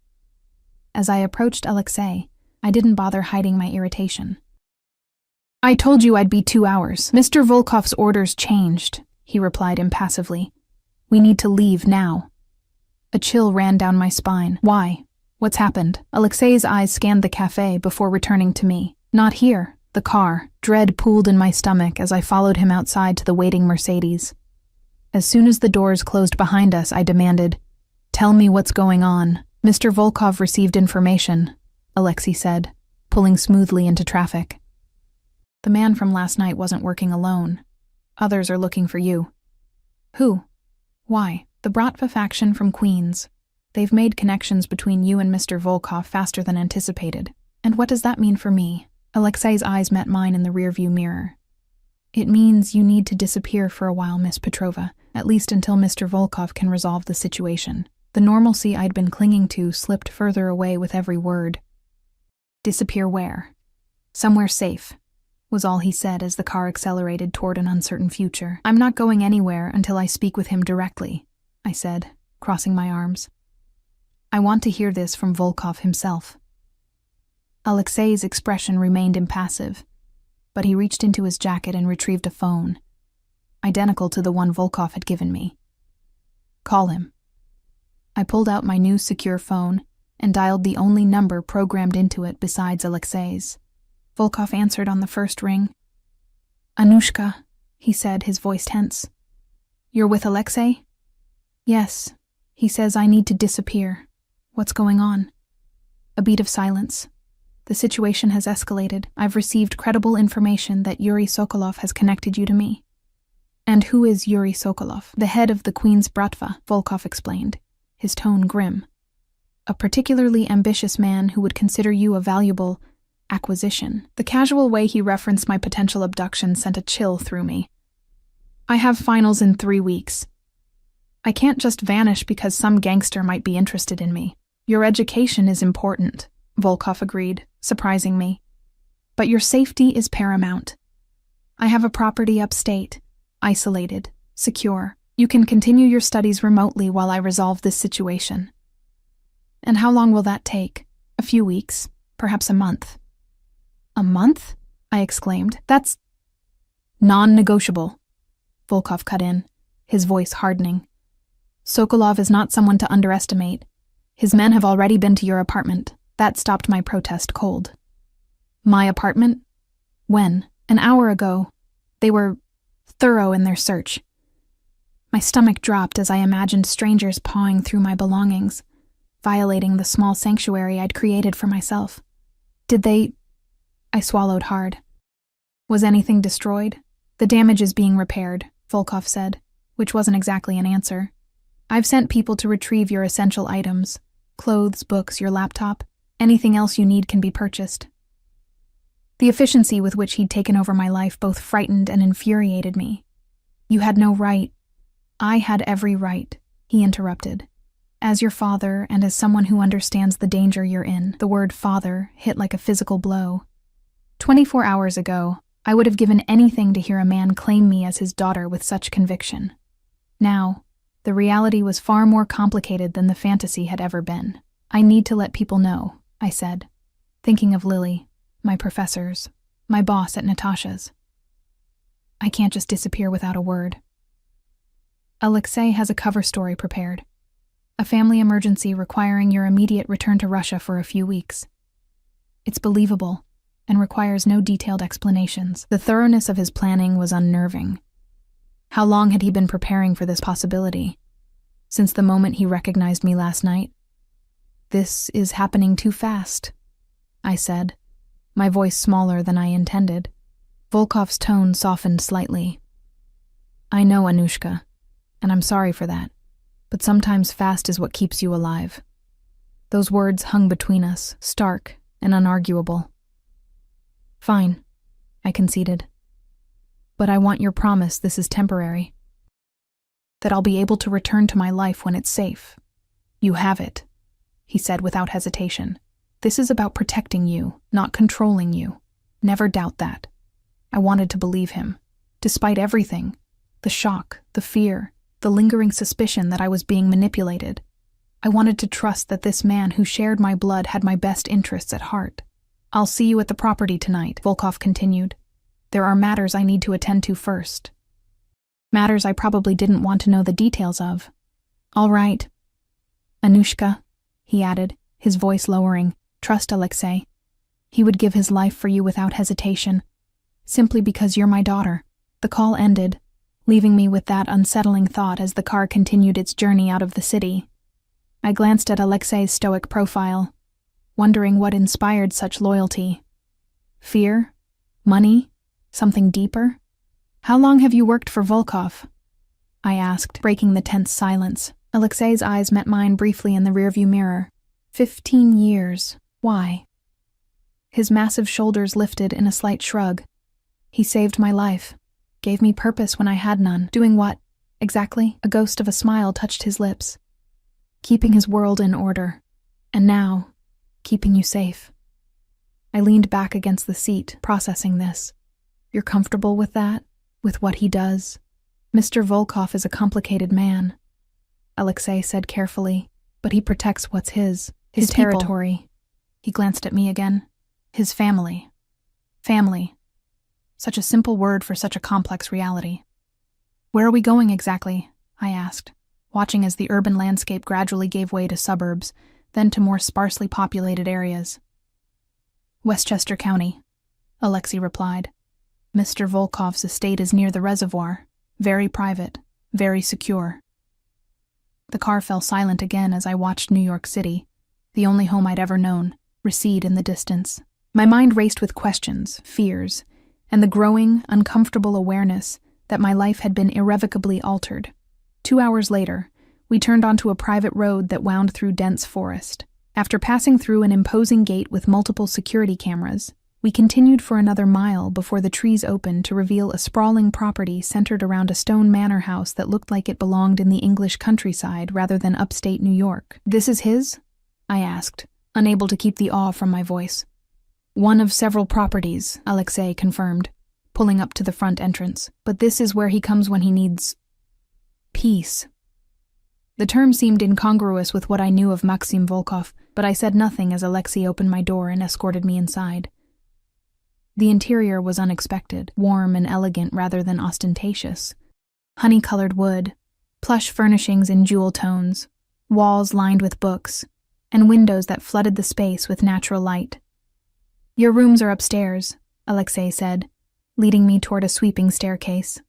As I approached Alexei, I didn't bother hiding my irritation. "I told you I'd be 2 hours. Mr. Volkov's orders changed," he replied impassively. "We need to leave now." A chill ran down my spine. "Why? What's happened?" Alexei's eyes scanned the cafe before returning to me. "Not here." The car. Dread pooled in my stomach as I followed him outside to the waiting Mercedes. As soon as the doors closed behind us, I demanded, "Tell me what's going on." "Mr. Volkov received information," Alexei said, pulling smoothly into traffic. "The man from last night wasn't working alone. Others are looking for you." "Who? Why?" "The Bratva faction from Queens. They've made connections between you and Mr. Volkov faster than anticipated." "And what does that mean for me?" Alexei's eyes met mine in the rearview mirror. "It means you need to disappear for a while, Miss Petrova, at least until Mr. Volkov can resolve the situation." The normalcy I'd been clinging to slipped further away with every word. "Disappear where?" "Somewhere safe," was all he said as the car accelerated toward an uncertain future. "I'm not going anywhere until I speak with him directly," I said, crossing my arms. "I want to hear this from Volkov himself." Alexei's expression remained impassive, but he reached into his jacket and retrieved a phone, identical to the one Volkov had given me. "Call him." I pulled out my new secure phone and dialed the only number programmed into it besides Alexei's. Volkov answered on the first ring. "Anushka," he said, his voice tense. "You're with Alexei?" "Yes. He says I need to disappear. What's going on?" A beat of silence. The situation has escalated. I've received credible information that Yuri Sokolov has connected you to me. And who is Yuri Sokolov? The head of the Queen's Bratva, Volkov explained, his tone grim. A particularly ambitious man who would consider you a valuable acquisition. The casual way he referenced my potential abduction sent a chill through me. I have finals in 3 weeks. I can't just vanish because some gangster might be interested in me. Your education is important, Volkov agreed, surprising me. But your safety is paramount. I have a property upstate, isolated, secure. You can continue your studies remotely while I resolve this situation. And how long will that take? A few weeks, perhaps a month. A month? I exclaimed. That's non-negotiable. Volkov cut in, his voice hardening. Sokolov is not someone to underestimate. His men have already been to your apartment. That stopped my protest cold. My apartment? When? An hour ago. They were thorough in their search. My stomach dropped as I imagined strangers pawing through my belongings, violating the small sanctuary I'd created for myself. Did they... I swallowed hard. Was anything destroyed? The damage is being repaired, Volkov said, which wasn't exactly an answer. I've sent people to retrieve your essential items. Clothes, books, your laptop. Anything else you need can be purchased. The efficiency with which he'd taken over my life both frightened and infuriated me. You had no right. I had every right, he interrupted. As your father and as someone who understands the danger you're in, the word father hit like a physical blow. 24 hours ago, I would have given anything to hear a man claim me as his daughter with such conviction. Now, the reality was far more complicated than the fantasy had ever been. I need to let people know, I said, thinking of Lily, my professors, my boss at Natasha's. I can't just disappear without a word. Alexei has a cover story prepared. A family emergency requiring your immediate return to Russia for a few weeks. It's believable and requires no detailed explanations. The thoroughness of his planning was unnerving. How long had he been preparing for this possibility? Since the moment he recognized me last night? This is happening too fast, I said, my voice smaller than I intended. Volkov's tone softened slightly. I know, Anushka, and I'm sorry for that, but sometimes fast is what keeps you alive. Those words hung between us, stark and unarguable. Fine, I conceded. But I want your promise this is temporary. That I'll be able to return to my life when it's safe. You have it, he said without hesitation. This is about protecting you, not controlling you. Never doubt that. I wanted to believe him, despite everything. The shock, the fear, the lingering suspicion that I was being manipulated. I wanted to trust that this man who shared my blood had my best interests at heart. I'll see you at the property tonight, Volkov continued. There are matters I need to attend to first. Matters I probably didn't want to know the details of. All right. Anushka, he added, his voice lowering, trust Alexei. He would give his life for you without hesitation, simply because you're my daughter. The call ended, leaving me with that unsettling thought as the car continued its journey out of the city. I glanced at Alexei's stoic profile, wondering what inspired such loyalty. Fear? Money? Something deeper? How long have you worked for Volkov? I asked, breaking the tense silence. Alexei's eyes met mine briefly in the rearview mirror. 15 years. Why? His massive shoulders lifted in a slight shrug. He saved my life, gave me purpose when I had none. Doing what? Exactly? A ghost of a smile touched his lips. Keeping his world in order. And now, keeping you safe. I leaned back against the seat, processing this. You're comfortable with that? With what he does? Mr. Volkov is a complicated man, Alexei said carefully, but he protects what's his territory. He glanced at me again. His family. Family. Such a simple word for such a complex reality. Where are we going exactly? I asked, watching as the urban landscape gradually gave way to suburbs, then to more sparsely populated areas. Westchester County, Alexei replied. Mr. Volkov's estate is near the reservoir, very private, very secure. The car fell silent again as I watched New York City, the only home I'd ever known, recede in the distance. My mind raced with questions, fears, and the growing, uncomfortable awareness that my life had been irrevocably altered. 2 hours later, we turned onto a private road that wound through dense forest. After passing through an imposing gate with multiple security cameras, we continued for another mile before the trees opened to reveal a sprawling property centered around a stone manor house that looked like it belonged in the English countryside rather than upstate New York. "This is his?" I asked, unable to keep the awe from my voice. "One of several properties," Alexei confirmed, pulling up to the front entrance. "But this is where he comes when he needs peace." The term seemed incongruous with what I knew of Maxim Volkov, but I said nothing as Alexei opened my door and escorted me inside. The interior was unexpected, warm and elegant rather than ostentatious. Honey-colored wood, plush furnishings in jewel tones, walls lined with books, and windows that flooded the space with natural light. "Your rooms are upstairs," Alexei said, leading me toward a sweeping staircase.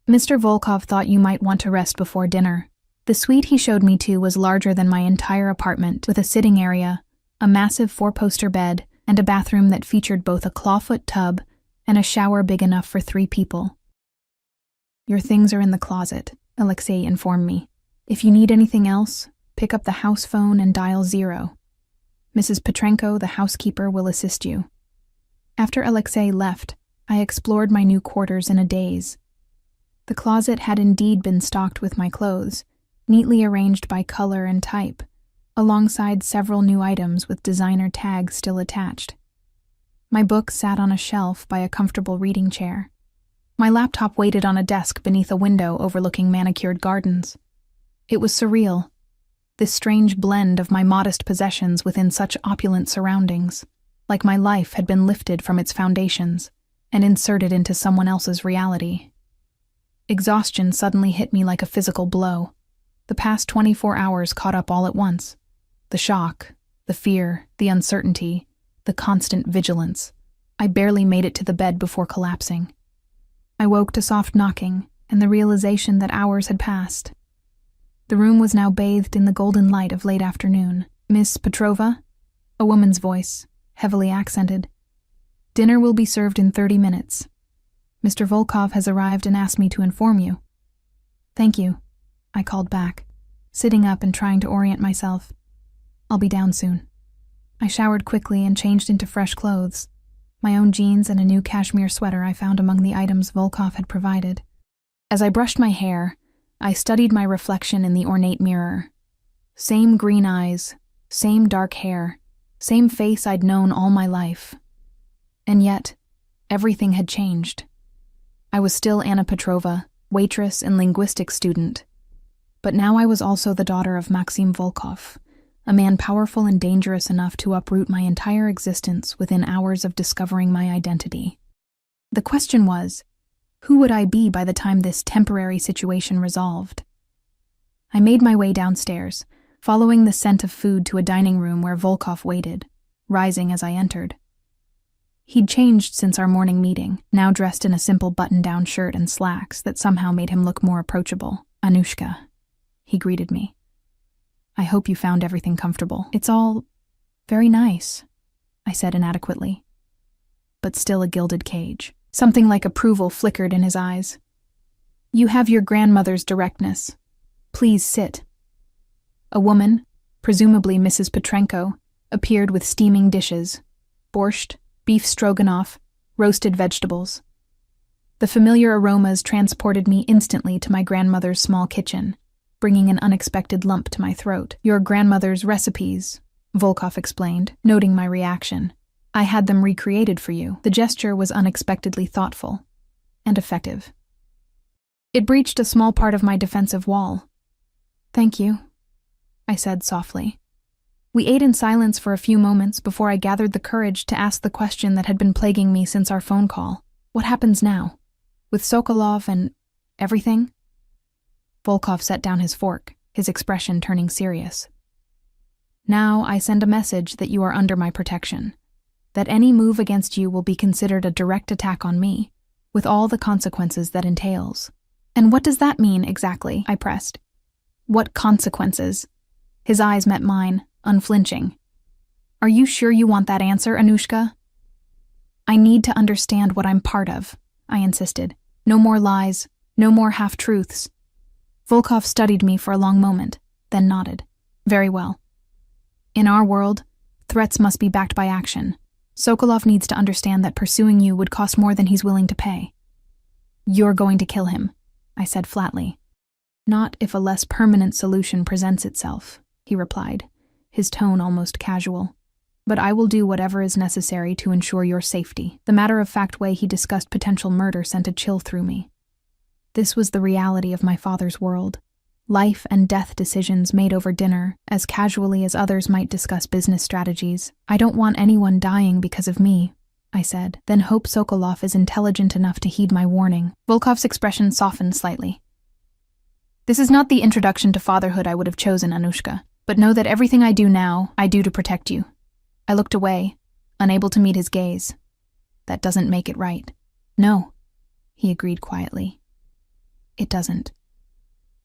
"Mr. Volkov thought you might want to rest before dinner." The suite he showed me to was larger than my entire apartment, with a sitting area, a massive 4-poster bed, and a bathroom that featured both a clawfoot tub and a shower big enough for 3 people. "Your things are in the closet," Alexei informed me. "If you need anything else, pick up the house phone and dial 0. Mrs. Petrenko, the housekeeper, will assist you." After Alexei left, I explored my new quarters in a daze. The closet had indeed been stocked with my clothes, neatly arranged by color and type, alongside several new items with designer tags still attached. My books sat on a shelf by a comfortable reading chair. My laptop waited on a desk beneath a window overlooking manicured gardens. It was surreal, this strange blend of my modest possessions within such opulent surroundings, like my life had been lifted from its foundations and inserted into someone else's reality. Exhaustion suddenly hit me like a physical blow. The past 24 hours caught up all at once. The shock, the fear, the uncertainty, the constant vigilance. I barely made it to the bed before collapsing. I woke to soft knocking and the realization that hours had passed. The room was now bathed in the golden light of late afternoon. "Miss Petrova?" A woman's voice, heavily accented. "Dinner will be served in 30 minutes. Mr. Volkov has arrived and asked me to inform you." "Thank you," I called back, sitting up and trying to orient myself. "I'll be down soon." I showered quickly and changed into fresh clothes, my own jeans and a new cashmere sweater I found among the items Volkov had provided. As I brushed my hair, I studied my reflection in the ornate mirror. Same green eyes, same dark hair, same face I'd known all my life. And yet, everything had changed. I was still Anna Petrova, waitress and linguistics student. But now I was also the daughter of Maxim Volkov, a man powerful and dangerous enough to uproot my entire existence within hours of discovering my identity. The question was, who would I be by the time this temporary situation resolved? I made my way downstairs, following the scent of food to a dining room where Volkov waited, rising as I entered. He'd changed since our morning meeting, now dressed in a simple button-down shirt and slacks that somehow made him look more approachable. "Anushka," he greeted me. "I hope you found everything comfortable." "It's all very nice," I said inadequately. But still a gilded cage. Something like approval flickered in his eyes. "You have your grandmother's directness. Please sit." A woman, presumably Mrs. Petrenko, appeared with steaming dishes: borscht, beef stroganoff, roasted vegetables. The familiar aromas transported me instantly to my grandmother's small kitchen, bringing an unexpected lump to my throat. "Your grandmother's recipes," Volkov explained, noting my reaction. "I had them recreated for you." The gesture was unexpectedly thoughtful and effective. It breached a small part of my defensive wall. "Thank you," I said softly. We ate in silence for a few moments before I gathered the courage to ask the question that had been plaguing me since our phone call. "What happens now? With Sokolov and everything?" Volkov set down his fork, his expression turning serious. "Now I send a message that you are under my protection, that any move against you will be considered a direct attack on me, with all the consequences that entails." "And what does that mean exactly?" I pressed. "What consequences?" His eyes met mine, unflinching. Are you sure you want that answer, Anushka? I need to understand what I'm part of, I insisted. No more lies, no more half-truths. Volkov studied me for a long moment, then nodded. Very well. In our world, threats must be backed by action. Sokolov needs to understand that pursuing you would cost more than he's willing to pay. You're going to kill him, I said flatly. Not if a less permanent solution presents itself, he replied, his tone almost casual. But I will do whatever is necessary to ensure your safety. The matter-of-fact way he discussed potential murder sent a chill through me. This was the reality of my father's world. Life and death decisions made over dinner, as casually as others might discuss business strategies. I don't want anyone dying because of me, I said, then hope Sokolov is intelligent enough to heed my warning. Volkov's expression softened slightly. This is not the introduction to fatherhood I would have chosen, Anushka, but know that everything I do now, I do to protect you. I looked away, unable to meet his gaze. That doesn't make it right. No, he agreed quietly. It doesn't.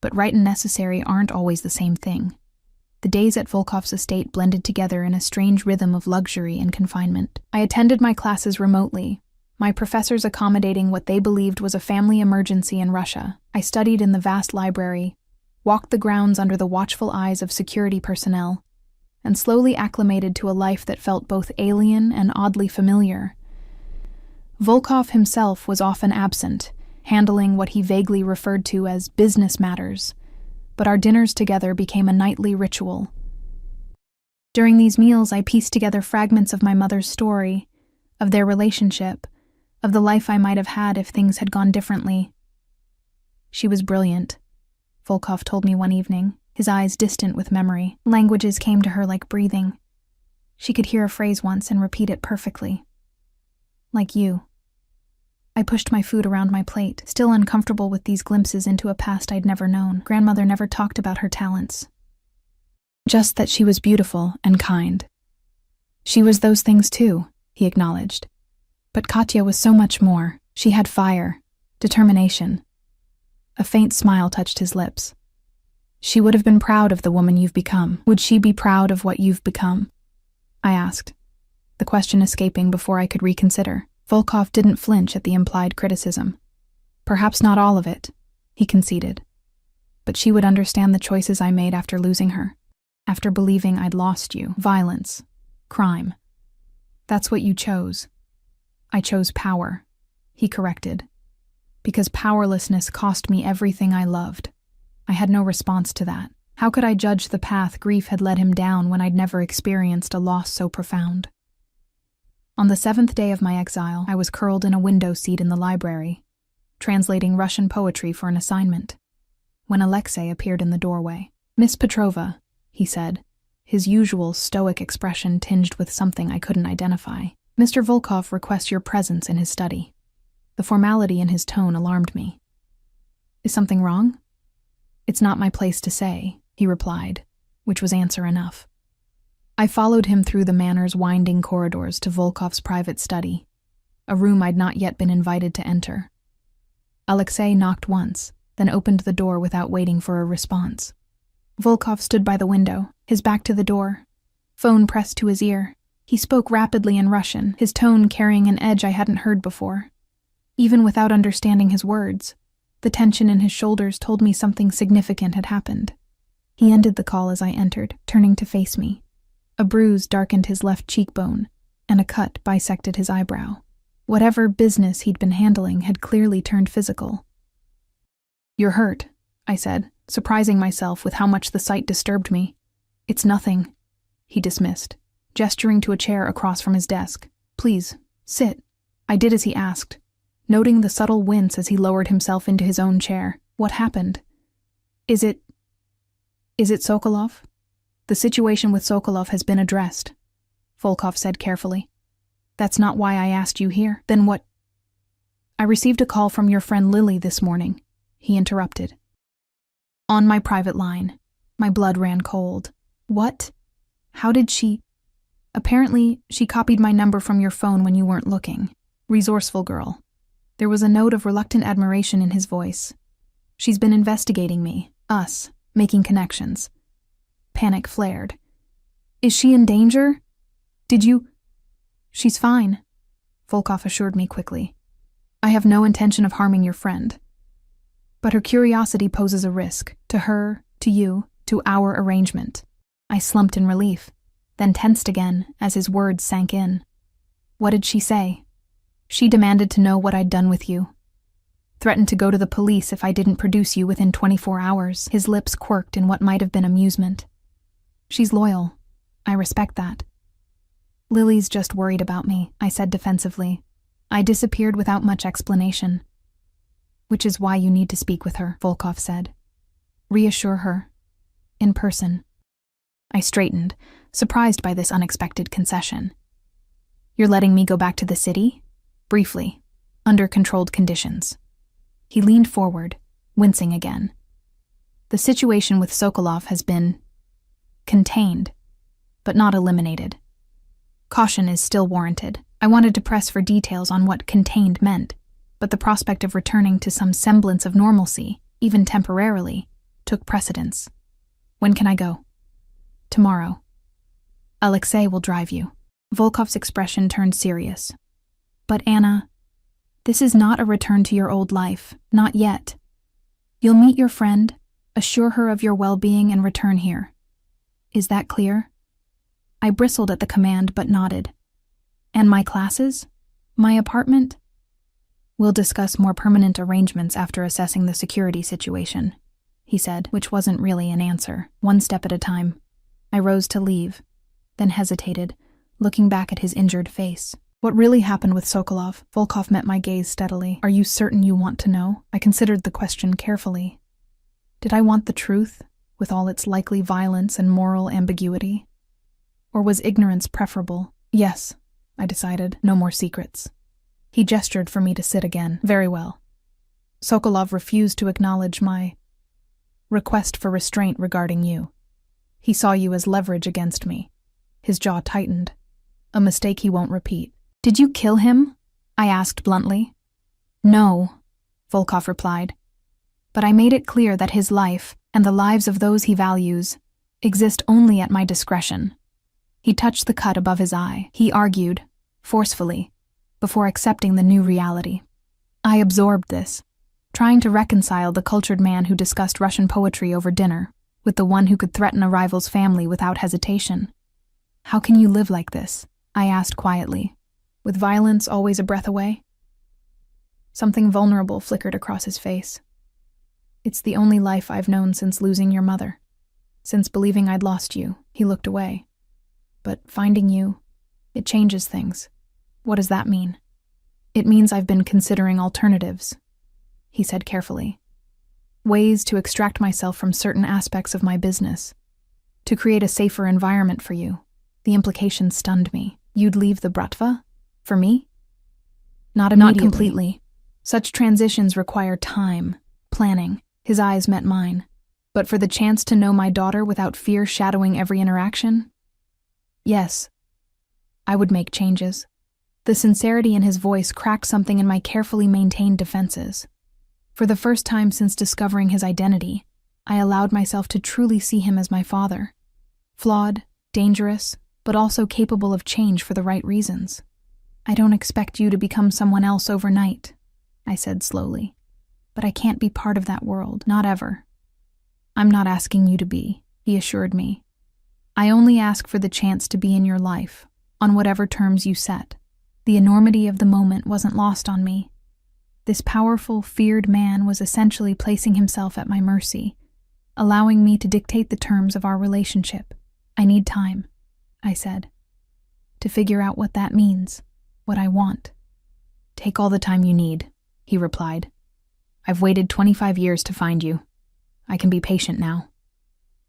But right and necessary aren't always the same thing. The days at Volkov's estate blended together in a strange rhythm of luxury and confinement. I attended my classes remotely, my professors accommodating what they believed was a family emergency in Russia. I studied in the vast library, walked the grounds under the watchful eyes of security personnel, and slowly acclimated to a life that felt both alien and oddly familiar. Volkov himself was often absent, handling what he vaguely referred to as business matters, but our dinners together became a nightly ritual. During these meals, I pieced together fragments of my mother's story, of their relationship, of the life I might have had if things had gone differently. She was brilliant, Volkov told me one evening, his eyes distant with memory. Languages came to her like breathing. She could hear a phrase once and repeat it perfectly. Like you. I pushed my food around my plate, still uncomfortable with these glimpses into a past I'd never known. Grandmother never talked about her talents. Just that she was beautiful and kind. She was those things too, he acknowledged. But Katya was so much more. She had fire, determination. A faint smile touched his lips. She would have been proud of the woman you've become. Would she be proud of what you've become? I asked, the question escaping before I could reconsider. Volkov didn't flinch at the implied criticism. Perhaps not all of it, he conceded. But she would understand the choices I made after losing her, after believing I'd lost you. Violence, crime. That's what you chose. I chose power, he corrected. Because powerlessness cost me everything I loved. I had no response to that. How could I judge the path grief had led him down when I'd never experienced a loss so profound? On the 7th day of my exile, I was curled in a window seat in the library, translating Russian poetry for an assignment, when Alexei appeared in the doorway. Miss Petrova, he said, his usual stoic expression tinged with something I couldn't identify. Mr. Volkov requests your presence in his study. The formality in his tone alarmed me. Is something wrong? It's not my place to say, he replied, which was answer enough. I followed him through the manor's winding corridors to Volkov's private study, a room I'd not yet been invited to enter. Alexei knocked once, then opened the door without waiting for a response. Volkov stood by the window, his back to the door, phone pressed to his ear. He spoke rapidly in Russian, his tone carrying an edge I hadn't heard before. Even without understanding his words, the tension in his shoulders told me something significant had happened. He ended the call as I entered, turning to face me. A bruise darkened his left cheekbone, and a cut bisected his eyebrow. Whatever business he'd been handling had clearly turned physical. You're hurt, I said, surprising myself with how much the sight disturbed me. It's nothing, he dismissed, gesturing to a chair across from his desk. Please, sit. I did as he asked, noting the subtle wince as he lowered himself into his own chair. What happened? Is it Sokolov? The situation with Sokolov has been addressed, Volkov said carefully. That's not why I asked you here. Then what? I received a call from your friend Lily this morning, he interrupted. On my private line. My blood ran cold. What? How did she? Apparently, she copied my number from your phone when you weren't looking. Resourceful girl. There was a note of reluctant admiration in his voice. She's been investigating me, us, making connections. Panic flared. Is she in danger? Did you— She's fine, Volkov assured me quickly. I have no intention of harming your friend. But her curiosity poses a risk, to her, to you, to our arrangement. I slumped in relief, then tensed again as his words sank in. What did she say? She demanded to know what I'd done with you. Threatened to go to the police if I didn't produce you within 24 hours. His lips quirked in what might have been amusement. She's loyal. I respect that. Lily's just worried about me, I said defensively. I disappeared without much explanation. Which is why you need to speak with her, Volkov said. Reassure her. In person. I straightened, surprised by this unexpected concession. You're letting me go back to the city? Briefly, under controlled conditions. He leaned forward, wincing again. The situation with Sokolov has been contained, but not eliminated. Caution is still warranted. I wanted to press for details on what contained meant, but the prospect of returning to some semblance of normalcy, even temporarily, took precedence. When can I go? Tomorrow. Alexei will drive you. Volkov's expression turned serious. But Anna, this is not a return to your old life, not yet. You'll meet your friend, assure her of your well-being, and return here. Is that clear? I bristled at the command but nodded. And my classes? My apartment? We'll discuss more permanent arrangements after assessing the security situation, he said, which wasn't really an answer, one step at a time. I rose to leave, then hesitated, looking back at his injured face. What really happened with Sokolov? Volkov met my gaze steadily. Are you certain you want to know? I considered the question carefully. Did I want the truth, with all its likely violence and moral ambiguity? Or was ignorance preferable? Yes, I decided, no more secrets. He gestured for me to sit again. Very well. Sokolov refused to acknowledge my request for restraint regarding you. He saw you as leverage against me. His jaw tightened. A mistake he won't repeat. Did you kill him? I asked bluntly. No, Volkov replied. But I made it clear that his life, and the lives of those he values, exist only at my discretion. He touched the cut above his eye. He argued, forcefully, before accepting the new reality. I absorbed this, trying to reconcile the cultured man who discussed Russian poetry over dinner with the one who could threaten a rival's family without hesitation. How can you live like this? I asked quietly, with violence always a breath away. Something vulnerable flickered across his face. It's the only life I've known since losing your mother. Since believing I'd lost you, he looked away. But finding you, it changes things. What does that mean? It means I've been considering alternatives, he said carefully. Ways to extract myself from certain aspects of my business. To create a safer environment for you. The implication stunned me. You'd leave the Bratva? For me? Not immediately. Not completely. Such transitions require time, planning. His eyes met mine. But for the chance to know my daughter without fear shadowing every interaction? Yes. I would make changes. The sincerity in his voice cracked something in my carefully maintained defenses. For the first time since discovering his identity, I allowed myself to truly see him as my father. Flawed, dangerous, but also capable of change for the right reasons. I don't expect you to become someone else overnight, I said slowly. But I can't be part of that world, not ever. I'm not asking you to be, he assured me. I only ask for the chance to be in your life, on whatever terms you set. The enormity of the moment wasn't lost on me. This powerful, feared man was essentially placing himself at my mercy, allowing me to dictate the terms of our relationship. I need time, I said, to figure out what that means, what I want. Take all the time you need, he replied. I've waited 25 years to find you. I can be patient now.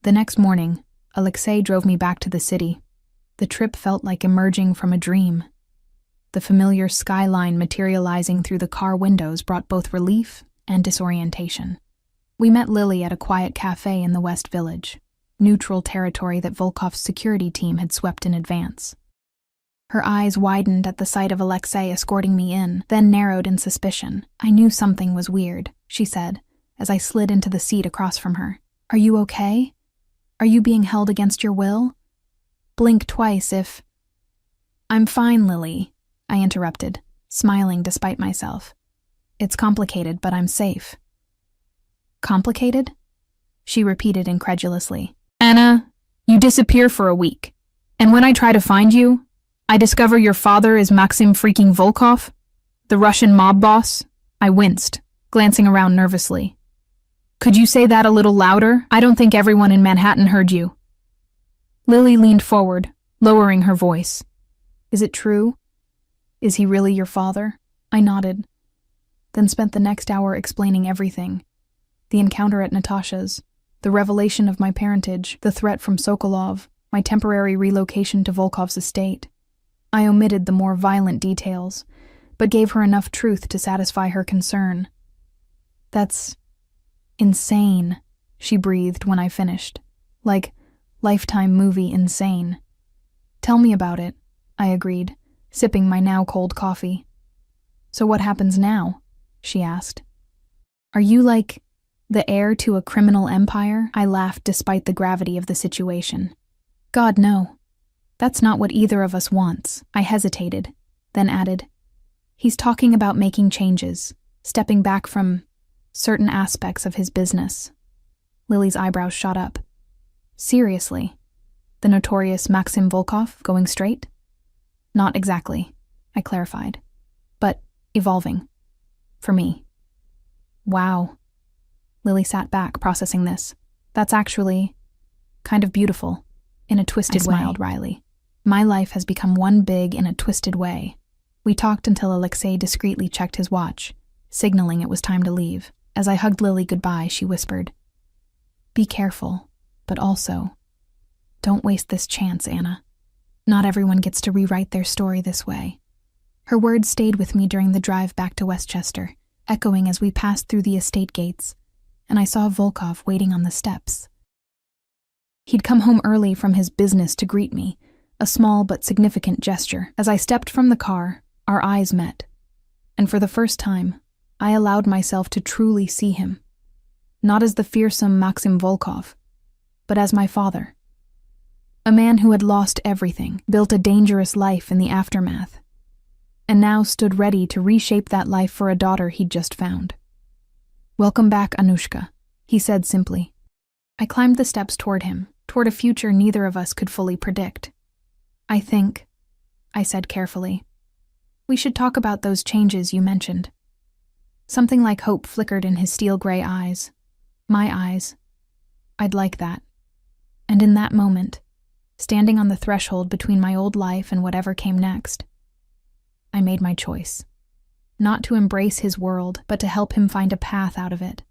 The next morning, Alexei drove me back to the city. The trip felt like emerging from a dream. The familiar skyline materializing through the car windows brought both relief and disorientation. We met Lily at a quiet cafe in the West Village, neutral territory that Volkov's security team had swept in advance. Her eyes widened at the sight of Alexei escorting me in, then narrowed in suspicion. I knew something was weird, she said, as I slid into the seat across from her. Are you okay? Are you being held against your will? Blink twice if... I'm fine, Lily, I interrupted, smiling despite myself. It's complicated, but I'm safe. Complicated? She repeated incredulously. Anna, you disappear for a week, and when I try to find you, I discover your father is Maxim freaking Volkov, the Russian mob boss. I winced, glancing around nervously. Could you say that a little louder? I don't think everyone in Manhattan heard you. Lily leaned forward, lowering her voice. Is it true? Is he really your father? I nodded, then spent the next hour explaining everything. The encounter at Natasha's, the revelation of my parentage, the threat from Sokolov, my temporary relocation to Volkov's estate. I omitted the more violent details, but gave her enough truth to satisfy her concern. That's insane, she breathed when I finished. Like Lifetime movie insane. Tell me about it, I agreed, sipping my now cold coffee. So what happens now? She asked. Are you like the heir to a criminal empire? I laughed despite the gravity of the situation. God, no. That's not what either of us wants. I hesitated, then added, he's talking about making changes, stepping back from certain aspects of his business. Lily's eyebrows shot up. Seriously? The notorious Maxim Volkov going straight? Not exactly, I clarified, but evolving. For me. Wow. Lily sat back, processing this. That's actually kind of beautiful, in a twisted way. I smiled wryly. My life has become one big in a twisted way. We talked until Alexei discreetly checked his watch, signaling it was time to leave. As I hugged Lily goodbye, she whispered, Be careful, but also, don't waste this chance, Anna. Not everyone gets to rewrite their story this way. Her words stayed with me during the drive back to Westchester, echoing as we passed through the estate gates, and I saw Volkov waiting on the steps. He'd come home early from his business to greet me, a small but significant gesture. As I stepped from the car, our eyes met, and for the first time, I allowed myself to truly see him, not as the fearsome Maxim Volkov, but as my father. A man who had lost everything, built a dangerous life in the aftermath, and now stood ready to reshape that life for a daughter he'd just found. Welcome back, Anushka, he said simply. I climbed the steps toward him, toward a future neither of us could fully predict. I think, I said carefully, we should talk about those changes you mentioned. Something like hope flickered in his steel-gray eyes. My eyes. I'd like that. And in that moment, standing on the threshold between my old life and whatever came next, I made my choice. Not to embrace his world, but to help him find a path out of it.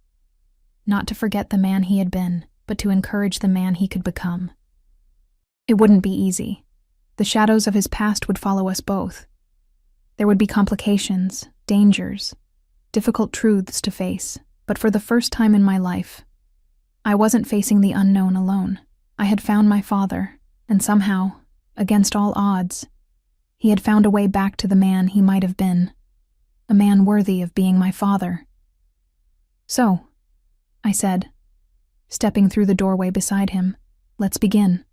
Not to forget the man he had been, but to encourage the man he could become. It wouldn't be easy. The shadows of his past would follow us both. There would be complications, dangers, difficult truths to face, but for the first time in my life, I wasn't facing the unknown alone. I had found my father, and somehow, against all odds, he had found a way back to the man he might have been, a man worthy of being my father. So, I said, stepping through the doorway beside him, let's begin.